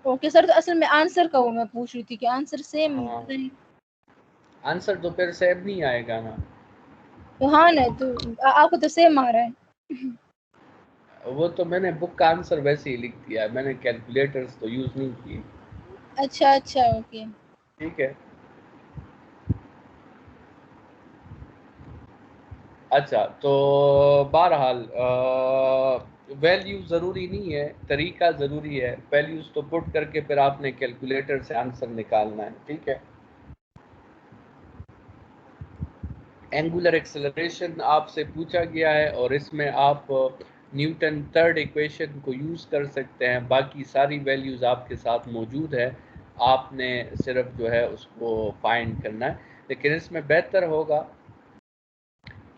B: ओके सर, तो असल में आंसर का वो मैं पूछ रही थी कि आंसर सेम
A: हाँ,
B: नहीं।
A: आंसर तो फिर सेम नहीं आएगा ना।
B: तो हाँ ना, तो आपको तो सेम आ रहा है।
A: वो तो मैंने बुक का आंसर वैसे ही लिख दिया है, मैंने कैलकुलेटर्स तो यूज नहीं किए।
B: अच्छा अच्छा, ओके।
A: ठीक है, अच्छा तो बहरहाल वैल्यू ज़रूरी नहीं है, तरीका ज़रूरी है। वैल्यूज़ तो पुट करके फिर आपने कैलकुलेटर से आंसर निकालना है। ठीक है, एंगुलर एक्सेलरेशन आपसे पूछा गया है, और इसमें आप न्यूटन थर्ड इक्वेशन को यूज़ कर सकते हैं। बाकी सारी वैल्यूज़ आपके साथ मौजूद है, आपने सिर्फ जो है उसको फाइंड करना है। लेकिन इसमें बेहतर होगा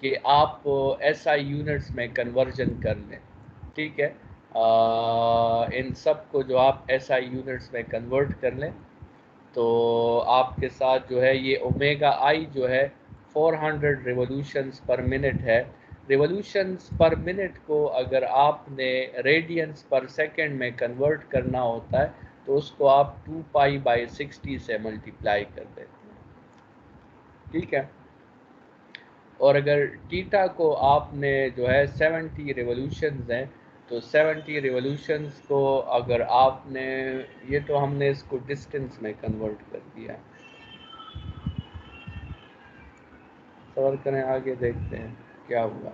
A: कि आप एसआई यूनिट्स में कन्वर्जन कर लें। ठीक है, इन सब को जो आप एसआई यूनिट्स में कन्वर्ट कर लें, तो आपके साथ जो है ये ओमेगा आई जो है 400 रिवोल्यूशंस पर मिनट है। रिवोल्यूशंस पर मिनट को अगर आपने रेडियंस पर सेकंड में कन्वर्ट करना होता है, तो उसको आप 2 पाई बाई 60 से मल्टीप्लाई कर देते हैं। ठीक है, और अगर थीटा को आपने जो है 70 रिवोल्यूशंस हैं, तो 70 रिवोल्यूशंस को अगर आपने, ये तो हमने इसको डिस्टेंस में कन्वर्ट कर दिया है। सवाल करें, आगे देखते हैं क्या हुआ।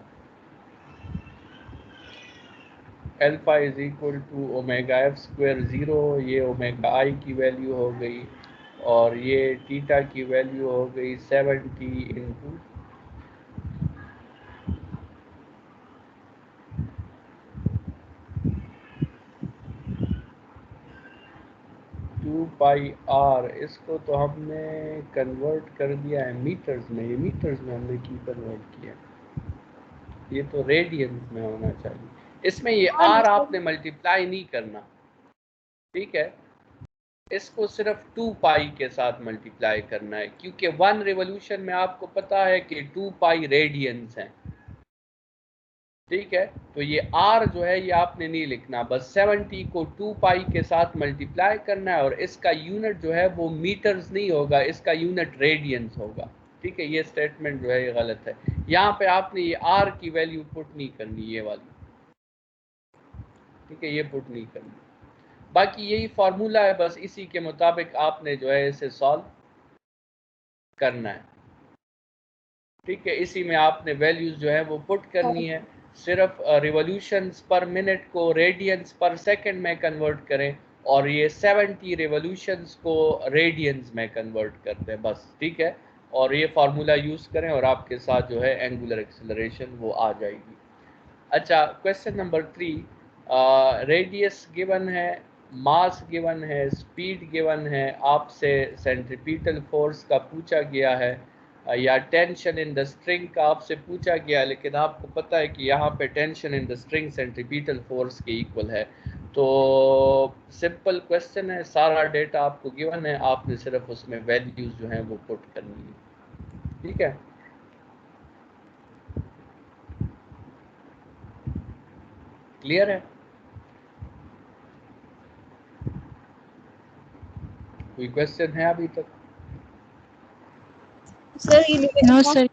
A: Alpha is equal to omega F square 0, ये ओमेगा आई की वैल्यू हो गई, और ये थीटा की वैल्यू हो गई 70 इंटू 2 पाई आर। इसको तो हमने कन्वर्ट कर दिया है मीटर्स में, ये मीटर्स में हमने क्यों कन्वर्ट किया, ये तो रेडियंस में होना चाहिए। इसमें ये
B: हाँ ना
A: आर
B: सर।
A: आपने मल्टीप्लाई नहीं करना। ठीक है, इसको सिर्फ 2 पाई के साथ मल्टीप्लाई करना है, क्योंकि 1 रिवोल्यूशन में आपको पता है कि 2 पाई रेडियंस है। ठीक है, तो ये r जो है ये आपने नहीं लिखना, बस 70 को 2 पाई के साथ मल्टीप्लाई करना है, और इसका यूनिट जो है वो मीटर्स नहीं होगा, इसका यूनिट रेडियंस होगा। ठीक है, ये स्टेटमेंट जो है ये गलत है। यहाँ पे आपने ये r की वैल्यू पुट नहीं करनी, ये वाली। ठीक है, ये पुट नहीं करनी। बाकी यही फार्मूला है, बस इसी के मुताबिक आपने जो है इसे सॉल्व करना है। ठीक है, इसी में आपने वैल्यूज जो है वो पुट करनी है। सिर्फ रिवोल्यूशंस पर मिनट को रेडियंस पर सेकंड में कन्वर्ट करें, और ये 70 रिवोल्यूशंस को रेडियंस में कन्वर्ट कर दें बस। ठीक है, और ये फार्मूला यूज़ करें, और आपके साथ जो है एंगुलर एक्सेलरेशन वो आ जाएगी। अच्छा, क्वेश्चन नंबर 3, रेडियस गिवन है, मास गिवन है, स्पीड गिवन है, आपसे सेंट्रीपिटल फोर्स का पूछा गया है। या टेंशन इन द स्ट्रिंग का आपसे पूछा गया, लेकिन आपको पता है कि यहाँ पे tension in the string centripetal force के इक्वल है। तो सिंपल क्वेश्चन है, सारा डेटा आपको गिवन है, आपने सिर्फ उसमें वैल्यूज जो हैं वो पुट करनी है। ठीक है, क्लियर है? कोई क्वेश्चन है अभी तक?
B: सर ये
C: नो सर।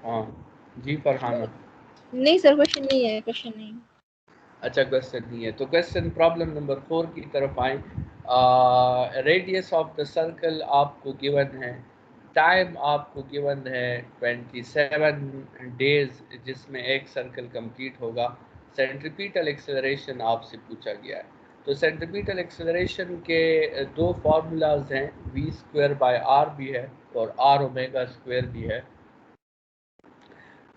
A: हाँ जी फरहाना।
B: नहीं सर, क्वेश्चन नहीं है, क्वेश्चन नहीं।
A: अच्छा, क्वेश्चन नहीं है तो क्वेश्चन प्रॉब्लम नंबर 4 की तरफ आए। रेडियस ऑफ द सर्कल आपको गिवन है, टाइम आपको गिवन है 27 डेज जिसमें एक सर्कल कंप्लीट होगा, सेंट्रीपिटल एक्सेलरेशन आपसे पूछा गया है। तो सेंट्रीपिटल एक्सेलरेशन के दो फार्मूलाज हैं, v स्क्वायर बाय आर भी है और r ओमेगा स्क्वायर भी है।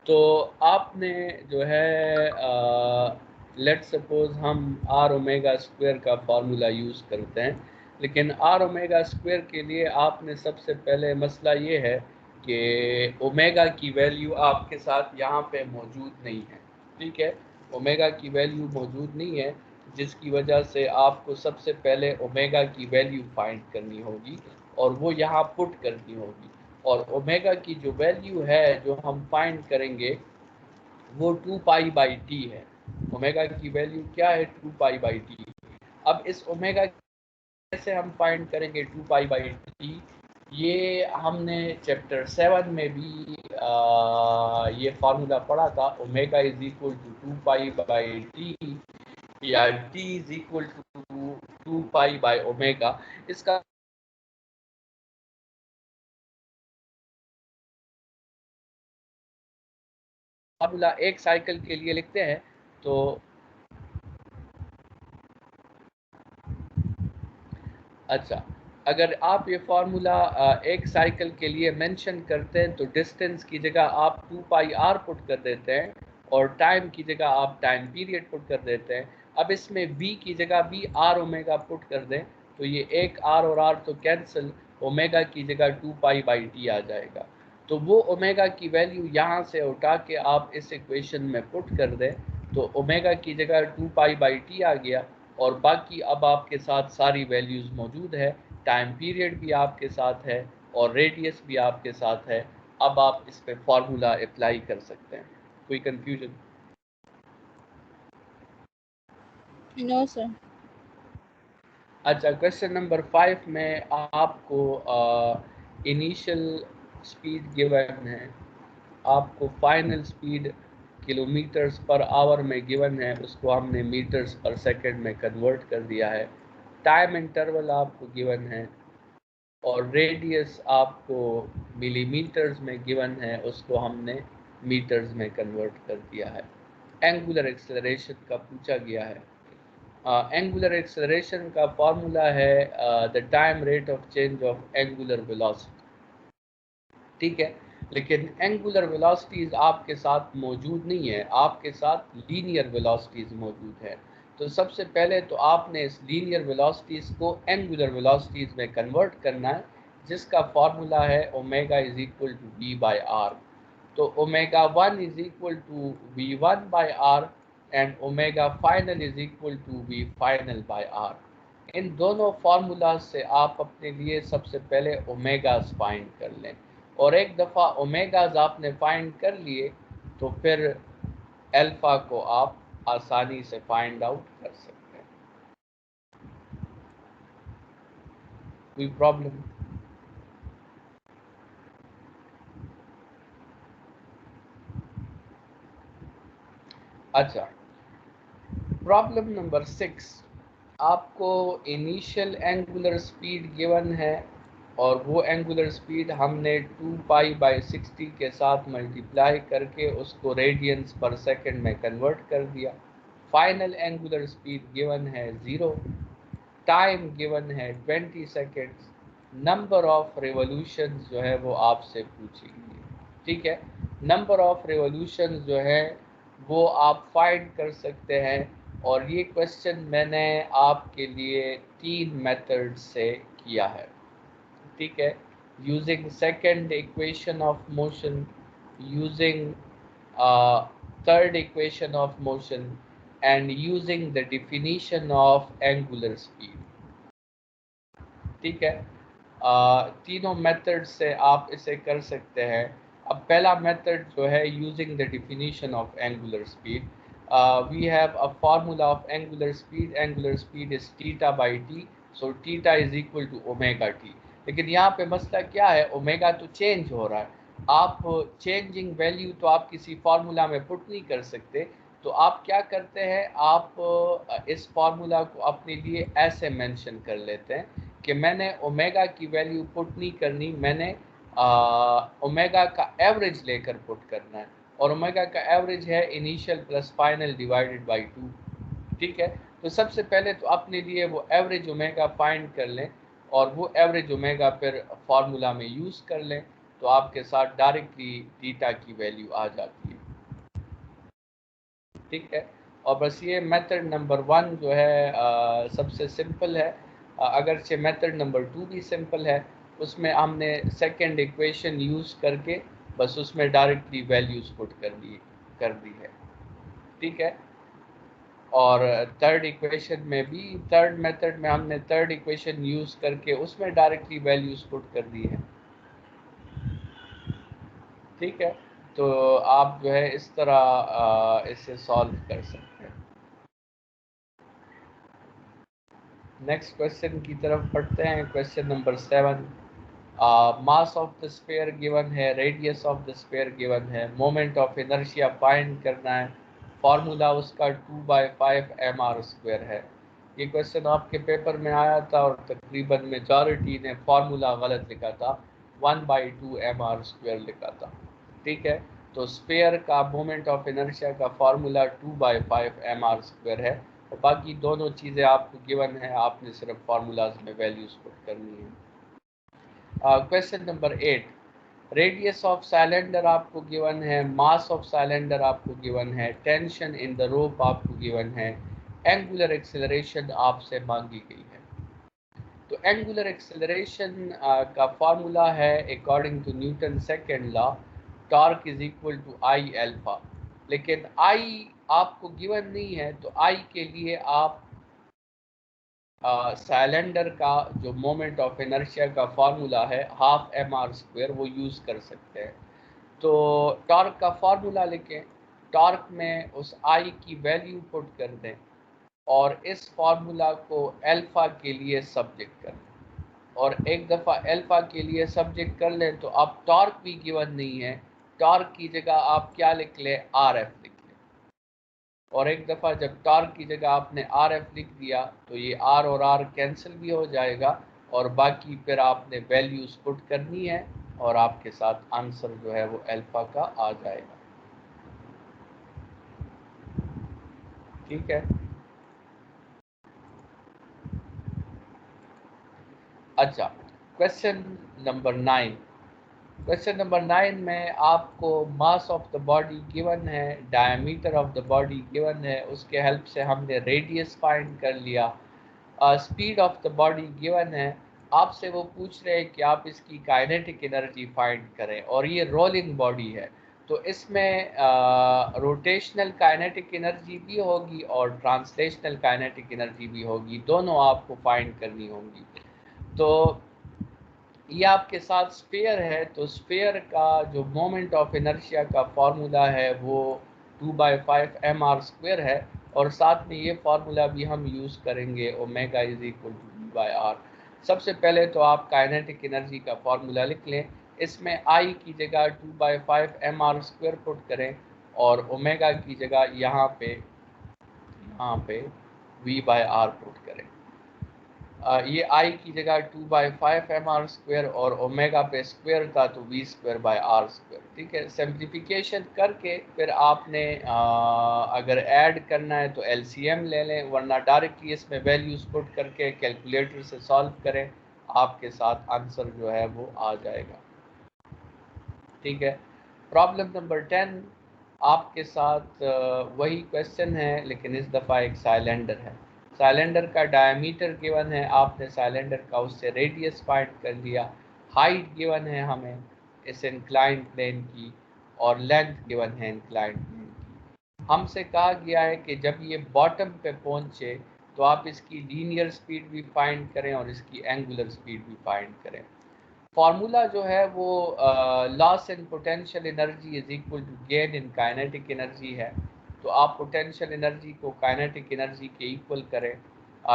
A: तो आपने जो है लेट सपोज हम r ओमेगा स्क्वायर का फार्मूला यूज़ करते हैं, लेकिन r ओमेगा स्क्वायर के लिए आपने सबसे पहले मसला ये है कि ओमेगा की वैल्यू आपके साथ यहाँ पे मौजूद नहीं है। ठीक है, ओमेगा की वैल्यू मौजूद नहीं है, जिसकी वजह से आपको सबसे पहले ओमेगा की वैल्यू फाइंड करनी होगी और वो यहाँ पुट करनी होगी। और ओमेगा की जो वैल्यू है जो हम फाइंड करेंगे वो 2 पाई बाई टी है। ओमेगा की वैल्यू क्या है? 2 पाई बाई टी। अब इस ओमेगा कैसे हम फाइंड करेंगे 2 पाई बाई टी? ये हमने चैप्टर 7 में भी ये फार्मूला पढ़ा था, omega is equal to 2 pi by T या T is equal to 2 pi by omega. इसका फार्मूला एक साइकिल के लिए लिखते हैं तो अच्छा, अगर आप ये फार्मूला एक साइकिल के लिए मेंशन करते हैं तो डिस्टेंस की जगह आप 2 पाई आर पुट कर देते हैं और टाइम की जगह आप टाइम पीरियड पुट कर देते हैं। अब इसमें v की जगह भी आर ओमेगा पुट कर दें तो ये एक आर और आर तो कैंसिल, ओमेगा की जगह 2 पाई बाई टी आ जाएगा। तो वो ओमेगा की वैल्यू यहाँ से उठा के आप इस इक्वेशन में पुट कर दें तो ओमेगा की जगह 2 पाई बाई टी आ गया और बाकी अब आपके साथ सारी वैल्यूज़ मौजूद है, टाइम पीरियड भी आपके साथ है और रेडियस भी आपके साथ है। अब आप इस पे फार्मूला अप्लाई कर सकते हैं। कोई कंफ्यूजन?
B: No sir.
A: अच्छा, क्वेश्चन नंबर 5 में आपको इनिशियल स्पीड गिवन है, आपको final speed kilometres per hour में गिवन है, उसको हमने मीटर्स पर सेकंड में कन्वर्ट कर दिया है। टाइम इंटरवल आपको गिवन है और रेडियस आपको मिलीमीटर्स में गिवन है, उसको हमने मीटर्स में कन्वर्ट कर दिया है। एंगुलर एक्सेलरेशन का पूछा गया है। एंगुलर एक्सेलरेशन का फॉर्मूला है the time rate of change of angular velocity. ठीक है, लेकिन एंगुलर वेलोसिटीज़ आपके साथ मौजूद नहीं है, आपके साथ लीनियर वेलोसिटीज़ मौजूद है। तो सबसे पहले तो आपने इस लीनियर वेलोसिटीज़ को एंगुलर वेलोसिटीज़ में कन्वर्ट करना है, जिसका फार्मूला है omega is equal to V by R. तो omega 1 is equal to V one by R and omega final is equal to V final by R. इन दोनों formulas से आप अपने लिए सबसे पहले ओमेगाज फाइंड कर लें और एक दफ़ा ओमेगाज आपने फाइंड कर लिए तो फिर अल्फ़ा को आप आसानी से फाइंड आउट कर सकते हैं। कोई प्रॉब्लम? अच्छा, प्रॉब्लम नंबर 6, आपको इनिशियल एंगुलर स्पीड गिवन है और वो एंगुलर स्पीड हमने 2 पाई बाई 60 के साथ मल्टीप्लाई करके उसको रेडियंस पर सेकंड में कन्वर्ट कर दिया। फाइनल एंगुलर स्पीड गिवन है 0, टाइम गिवन है 20 सेकेंड्स, नंबर ऑफ रिवोल्यूशंस जो है वो आपसे पूछी गई है। ठीक है, नंबर ऑफ रिवोल्यूशंस जो है वो आप फाइंड कर सकते हैं और ये क्वेश्चन मैंने आपके लिए 3 मेथड से किया है। ठीक है, using second equation of motion, using third equation of motion, and using the definition of angular speed. ठीक है, तीनों मेथड से आप इसे कर सकते हैं। अब पहला मेथड जो है using the definition of angular speed, we have a formula of angular speed is theta by T, so theta is equal to omega T. लेकिन यहाँ पे मसला क्या है, ओमेगा तो चेंज हो रहा है, आप चेंजिंग वैल्यू तो आप किसी फार्मूला में पुट नहीं कर सकते, तो आप क्या करते हैं, आप इस फार्मूला को अपने लिए ऐसे मेंशन कर लेते हैं कि मैंने ओमेगा की वैल्यू पुट नहीं करनी, मैंने ओमेगा का एवरेज लेकर पुट करना है, और ओमेगा का एवरेज है initial plus final divided by 2। ठीक है, तो सबसे पहले तो अपने लिए वो एवरेज ओमेगा फाइंड कर लें, और वो एवरेज ओमेगा फिर फार्मूला में यूज़ कर लें, तो आपके साथ डायरेक्टली थीटा की वैल्यू आ जाती है। ठीक है, और बस ये मेथड नंबर 1 जो है सबसे सिंपल है, अगरचे मेथड नंबर 2 भी सिंपल है, उसमें हमने सेकंड इक्वेशन यूज़ करके बस उसमें डायरेक्टली वैल्यूज़ पुट कर दी है। ठीक है, और थर्ड इक्वेशन में भी, थर्ड मेथड में हमने थर्ड इक्वेशन यूज़ करके उसमें डायरेक्टली वैल्यूज़ पुट कर दी है। ठीक है, तो आप जो है इस तरह इसे सॉल्व कर सकते हैं। नेक्स्ट क्वेश्चन की तरफ पढ़ते हैं, question number 7। Mass of the sphere given है, radius of the sphere given है, मोमेंट ऑफ इनर्शिया फाइंड करना है, फार्मूला उसका 2/5 mr² है। ये क्वेश्चन आपके पेपर में आया था और तकरीबन मेजॉरिटी ने फार्मूला गलत लिखा था, 1/2 mr² लिखा था। ठीक है, तो स्फीयर का मोमेंट ऑफ इनर्शिया का फार्मूला 2/5 mr² है, और बाकी दोनों चीज़ें आपको गिवन है, आपने सिर्फ फार्मूलाज में वैल्यूज पुट करनी है। Question number 8, radius of cylinder आपको गिवन है, मास ऑफ सिलेंडर आपको गिवन है, टेंशन इन द रोप आपको गिवन है, एंगुलर एक्सेलरेशन आपसे मांगी गई है। तो एंगुलर एक्सेलरेशन का फार्मूला है according to Newton second law, torque is equal to I alpha. लेकिन आई आपको गिवन नहीं है, तो आई के लिए आप सिलेंडर का जो मोमेंट ऑफ इनर्शिया का फार्मूला है 1/2 mr², वो यूज़ कर सकते हैं। तो टॉर्क का फार्मूला लिखें, टॉर्क में उस आई की वैल्यू पुट कर दें, और इस फार्मूला को अल्फ़ा के लिए सब्जेक्ट कर दें, और एक दफ़ा अल्फ़ा के लिए सब्जेक्ट कर लें तो अब टॉर्क भी गिवन नहीं है, टॉर्क की जगह आप क्या लिख लें, आर एफ लिख लें, और एक दफ़ा जब टॉर्क की जगह आपने आर एफ लिख दिया तो ये आर और आर कैंसिल भी हो जाएगा, और बाकी फिर आपने वैल्यूज़ पुट करनी है, और आपके साथ आंसर जो है वो अल्फ़ा का आ जाएगा। ठीक है, अच्छा, क्वेश्चन नंबर 9। क्वेश्चन नंबर 9 में आपको mass of the body given है, diameter of the body given है, उसके हेल्प से हमने रेडियस फाइंड कर लिया, speed of the body given है, आपसे वो पूछ रहे हैं कि आप इसकी काइनेटिक एनर्जी फाइंड करें, और ये रोलिंग बॉडी है, तो इसमें रोटेशनल काइनेटिक एनर्जी भी होगी और ट्रांसलेशनल काइनेटिक एनर्जी भी होगी, दोनों आपको फाइंड करनी होंगी। तो ये आपके साथ स्फीयर है, तो स्फीयर का जो मोमेंट ऑफ इनर्शिया का फार्मूला है वो 2/5 mr² है, और साथ में ये फार्मूला भी हम यूज़ करेंगे, omega is equal to v/r। सबसे पहले तो आप काइनेटिक एनर्जी का फार्मूला लिख लें, इसमें आई की जगह 2/5 mr² पुट करें, और ओमेगा की जगह यहाँ पे v/r पुट करें। ये आई की जगह 2/5 mr² और ओमेगा पे स्क्वायर था तो v²/r²। ठीक है, सिंप्लीफिकेशन करके फिर आपने अगर ऐड करना है तो एलसीएम ले लें, वरना डायरेक्टली इसमें वैल्यूज़ पुट करके कैलकुलेटर से सॉल्व करें, आपके साथ आंसर जो है वो आ जाएगा। ठीक है, प्रॉब्लम नंबर 10 आपके साथ वही क्वेश्चन है, लेकिन इस दफ़ा एक सिलेंडर है, सिलेंडर का डायमीटर गिवन है, आपने सिलेंडर का उससे रेडियस फाइंड कर लिया, हाइट गिवन है हमें इस इंक्लाइंड प्लेन की, और लेंथ गिवन है इंक्लाइंड प्लेन की। हमसे कहा गया है कि जब ये बॉटम पे पहुंचे तो आप इसकी लीनियर स्पीड भी फाइंड करें और इसकी एंगुलर स्पीड भी फाइंड करें। फार्मूला जो है वो loss in potential energy is equal to gain in kinetic energy है। तो आप पोटेंशियल एनर्जी को काइनेटिक एनर्जी के इक्वल करें,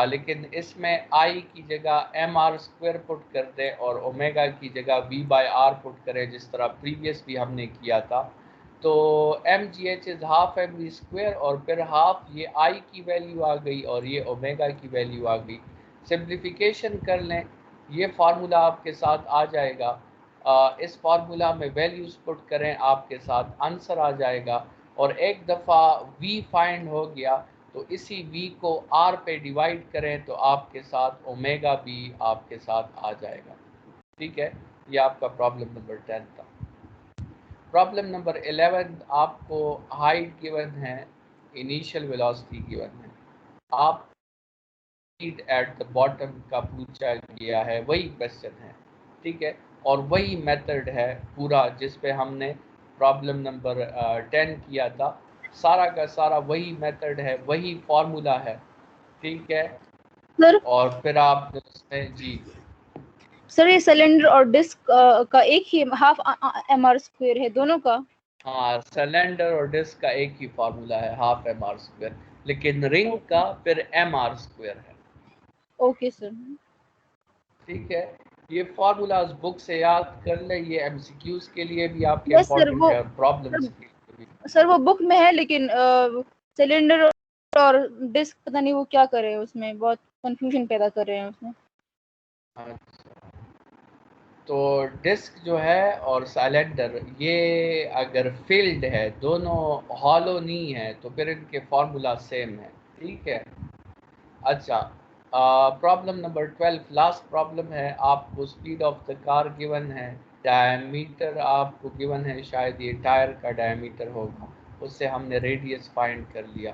A: लेकिन इसमें आई की जगह एम आर स्क्वायर पुट कर दें और ओमेगा की जगह वी बाई आर पुट करें, जिस तरह प्रीवियस भी हमने किया था। तो M G H is half M V square और फिर हाफ ये आई की वैल्यू आ गई और ये ओमेगा की वैल्यू आ गई। सिंप्लीफिकेशन कर लें, ये फार्मूला आपके साथ आ जाएगा। इस फार्मूला में वैल्यूज पुट करें, आपके साथ आंसर आ जाएगा। और एक दफ़ा v फाइंड हो गया तो इसी v को r पे डिवाइड करें तो आपके साथ ओमेगा भी आपके साथ आ जाएगा। ठीक है, ये आपका प्रॉब्लम नंबर 10 था। प्रॉब्लम नंबर 11 आपको हाइट गिवन है, इनिशियल वेलोसिटी गिवन है, आप एट द बॉटम का पूछा गया है, वही क्वेश्चन है। ठीक है, और वही मेथड है पूरा जिस पे हमने प्रॉब्लम नंबर 10 किया था। सारा का सारा वही मेथड है, वही फॉर्मूला है। ठीक है,
B: सर
A: और फिर आप जी
B: सर ये सिलेंडर और डिस्क का एक ही हाफ एम आर स्क्वायर है दोनों का?
A: हाँ, सिलेंडर और डिस्क का एक ही फार्मूला है, हाफ एम आर स्क्वायर, लेकिन रिंग का फिर एम आर स्क्वायर है।
B: Okay sir.
A: ठीक है, ये फार्मूलाज बुक से याद कर ले, ये एमसीक्यूज के लिए भी आपके
B: यस सर,
A: इम्पोर्टेंट
B: वो
A: है और प्रॉब्लम्स के लिए भी।
B: सर वो बुक में है, लेकिन सिलेंडर और डिस्क पता नहीं वो क्या कर रहे हैं उसमें, बहुत कंफ्यूजन पैदा कर रहे हैं उसमें।
A: अच्छा, तो डिस्क जो है और सिलेंडर ये अगर फिल्ड है, दोनों हॉलो नहीं है, तो फिर इनके फार्मूला सेम है। ठीक है, अच्छा, प्रॉब्लम नंबर 12 लास्ट प्रॉब्लम है। आपको speed of the car given है, डायमीटर आपको गिवन है, शायद ये टायर का डायमीटर होगा, उससे हमने रेडियस फाइंड कर लिया।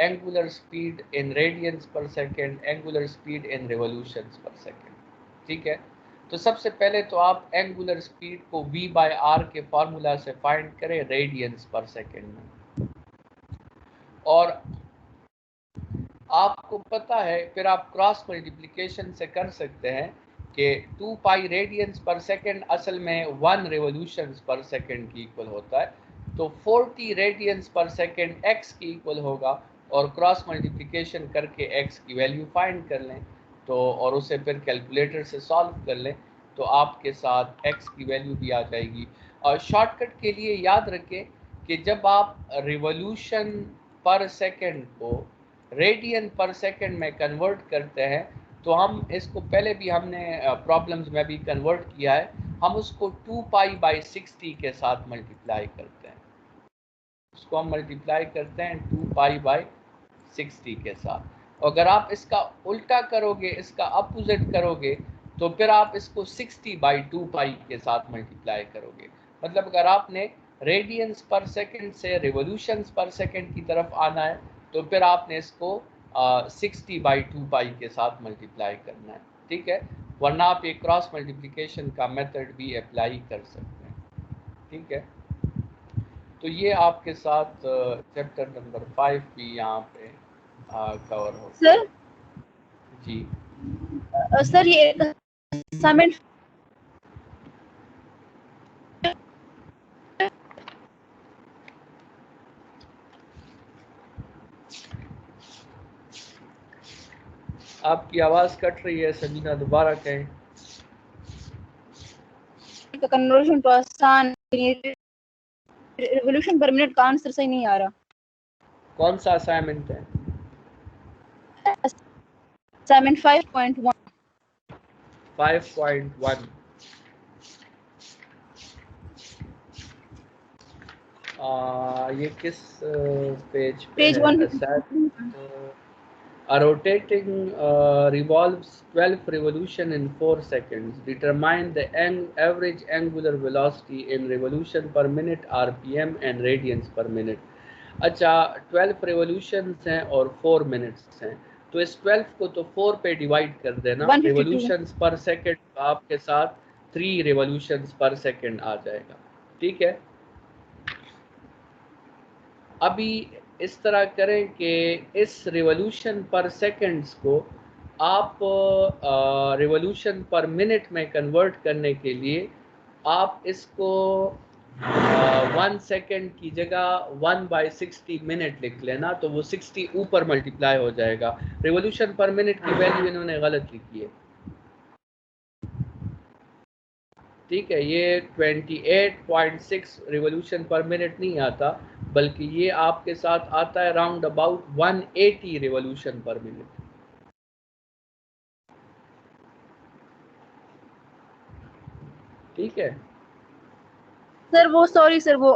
A: एंगुलर स्पीड इन रेडियंस पर second, angular speed in revolutions पर सेकेंड। ठीक है, तो सबसे पहले तो आप एंगुलर स्पीड को v बाय आर के फार्मूला से फाइंड करें रेडियंस पर सेकेंड में, और आपको पता है फिर आप क्रॉस मल्टीप्लिकेशन से कर सकते हैं कि 2 पाई रेडियंस पर सेकेंड असल में 1 रिवोल्यूशंस पर सेकेंड की इक्वल होता है। तो 40 रेडियंस पर सेकेंड एक्स की इक्वल होगा, और क्रॉस मल्टीप्लिकेशन करके एक्स की वैल्यू फाइंड कर लें तो, और उसे फिर कैलकुलेटर से सॉल्व कर लें तो आपके साथ एक्स की वैल्यू भी आ जाएगी। और शॉर्टकट के लिए याद रखें कि जब आप रिवोल्यूशन पर सेकेंड को रेडियन पर सेकंड में कन्वर्ट करते हैं, तो हम इसको पहले भी हमने प्रॉब्लम्स में भी कन्वर्ट किया है, हम उसको 2 पाई बाई 60 के साथ मल्टीप्लाई करते हैं। उसको हम मल्टीप्लाई करते हैं 2 पाई बाई 60 के साथ। अगर आप इसका उल्टा करोगे, इसका अपोजिट करोगे, तो फिर आप इसको 60 बाई 2 पाई के साथ मल्टीप्लाई करोगे। मतलब अगर आपने रेडियंस पर सेकंड से रिवोल्यूशंस पर सेकंड की तरफ आना है तो फिर आपने इसको 60 बाई 2 पाई के साथ मल्टीप्लाई करना है। ठीक है, वरना आप एक क्रॉस मल्टीप्लिकेशन का मेथड भी अप्लाई कर सकते हैं। ठीक है, तो ये आपके साथ चैप्टर नंबर 5 भी यहाँ पे कवर हो गया
B: सर
A: जी।
B: सर ये असाइनमेंट
A: आपकी आवाज़ कट रही है सबीना, दोबारा कहें।
B: का कन्वर्जन तो आसान, रिवोल्यूशन पर मिनट का आंसर सही नहीं आ रहा।
A: कौन सा असाइनमेंट है?
B: असाइनमेंट 5.1
A: 5.1 ये किस पेज पे
B: पेज
A: है?
B: 153।
A: A rotating revolves 12 revolution in 4 seconds. Determine the average angular velocity in revolution per minute, RPM and radians per minute. अच्छा, 12 revolutions हैं और 4 minutes हैं, तो इस 12 को तो 4 पे डिवाइड कर देना।
B: 152
A: revolutions per second आपके साथ 3 रिवॉल्यूशंस पर सेकंड आ जाएगा। ठीक है, अभी इस तरह करें कि इस रिवॉल्यूशन पर सेकंड्स को आप रिवॉल्यूशन पर मिनट में कन्वर्ट करने के लिए आप इसको 1 सेकेंड की जगह 1/60 मिनट लिख लेना, तो वो 60 ऊपर मल्टीप्लाई हो जाएगा। रिवॉल्यूशन पर मिनट की वैल्यू इन्होंने गलत लिखी है। ठीक है, ये 28.6 रिवॉल्यूशन पर मिनट नहीं आता, बल्कि ये आपके साथ आता है राउंड अबाउट 180 रिवॉल्यूशन पर मिनट। ठीक है
B: सर वो सॉरी सर वो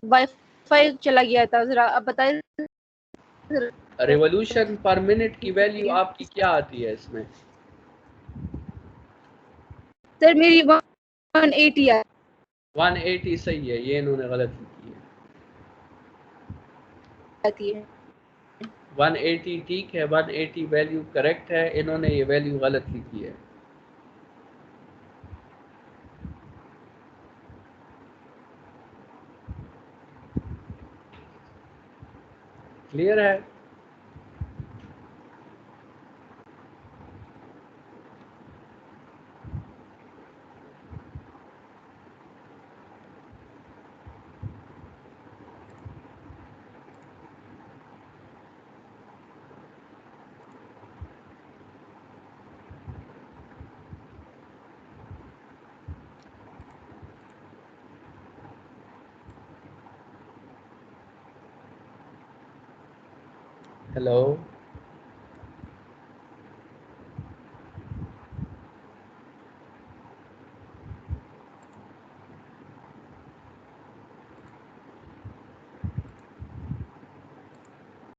B: वाईफाई चला गया था, जरा आप बताइए।
A: रिवॉल्यूशन पर मिनट की वैल्यू आपकी क्या आती है इसमें?
B: सर मेरी 180
A: 180 सही है, ये इन्होंने गलत लिखी है।
B: आती है।
A: 180 ठीक है, 180 वैल्यू करेक्ट है, इन्होंने ये वैल्यू गलत लिखी है। क्लियर है? हेलो।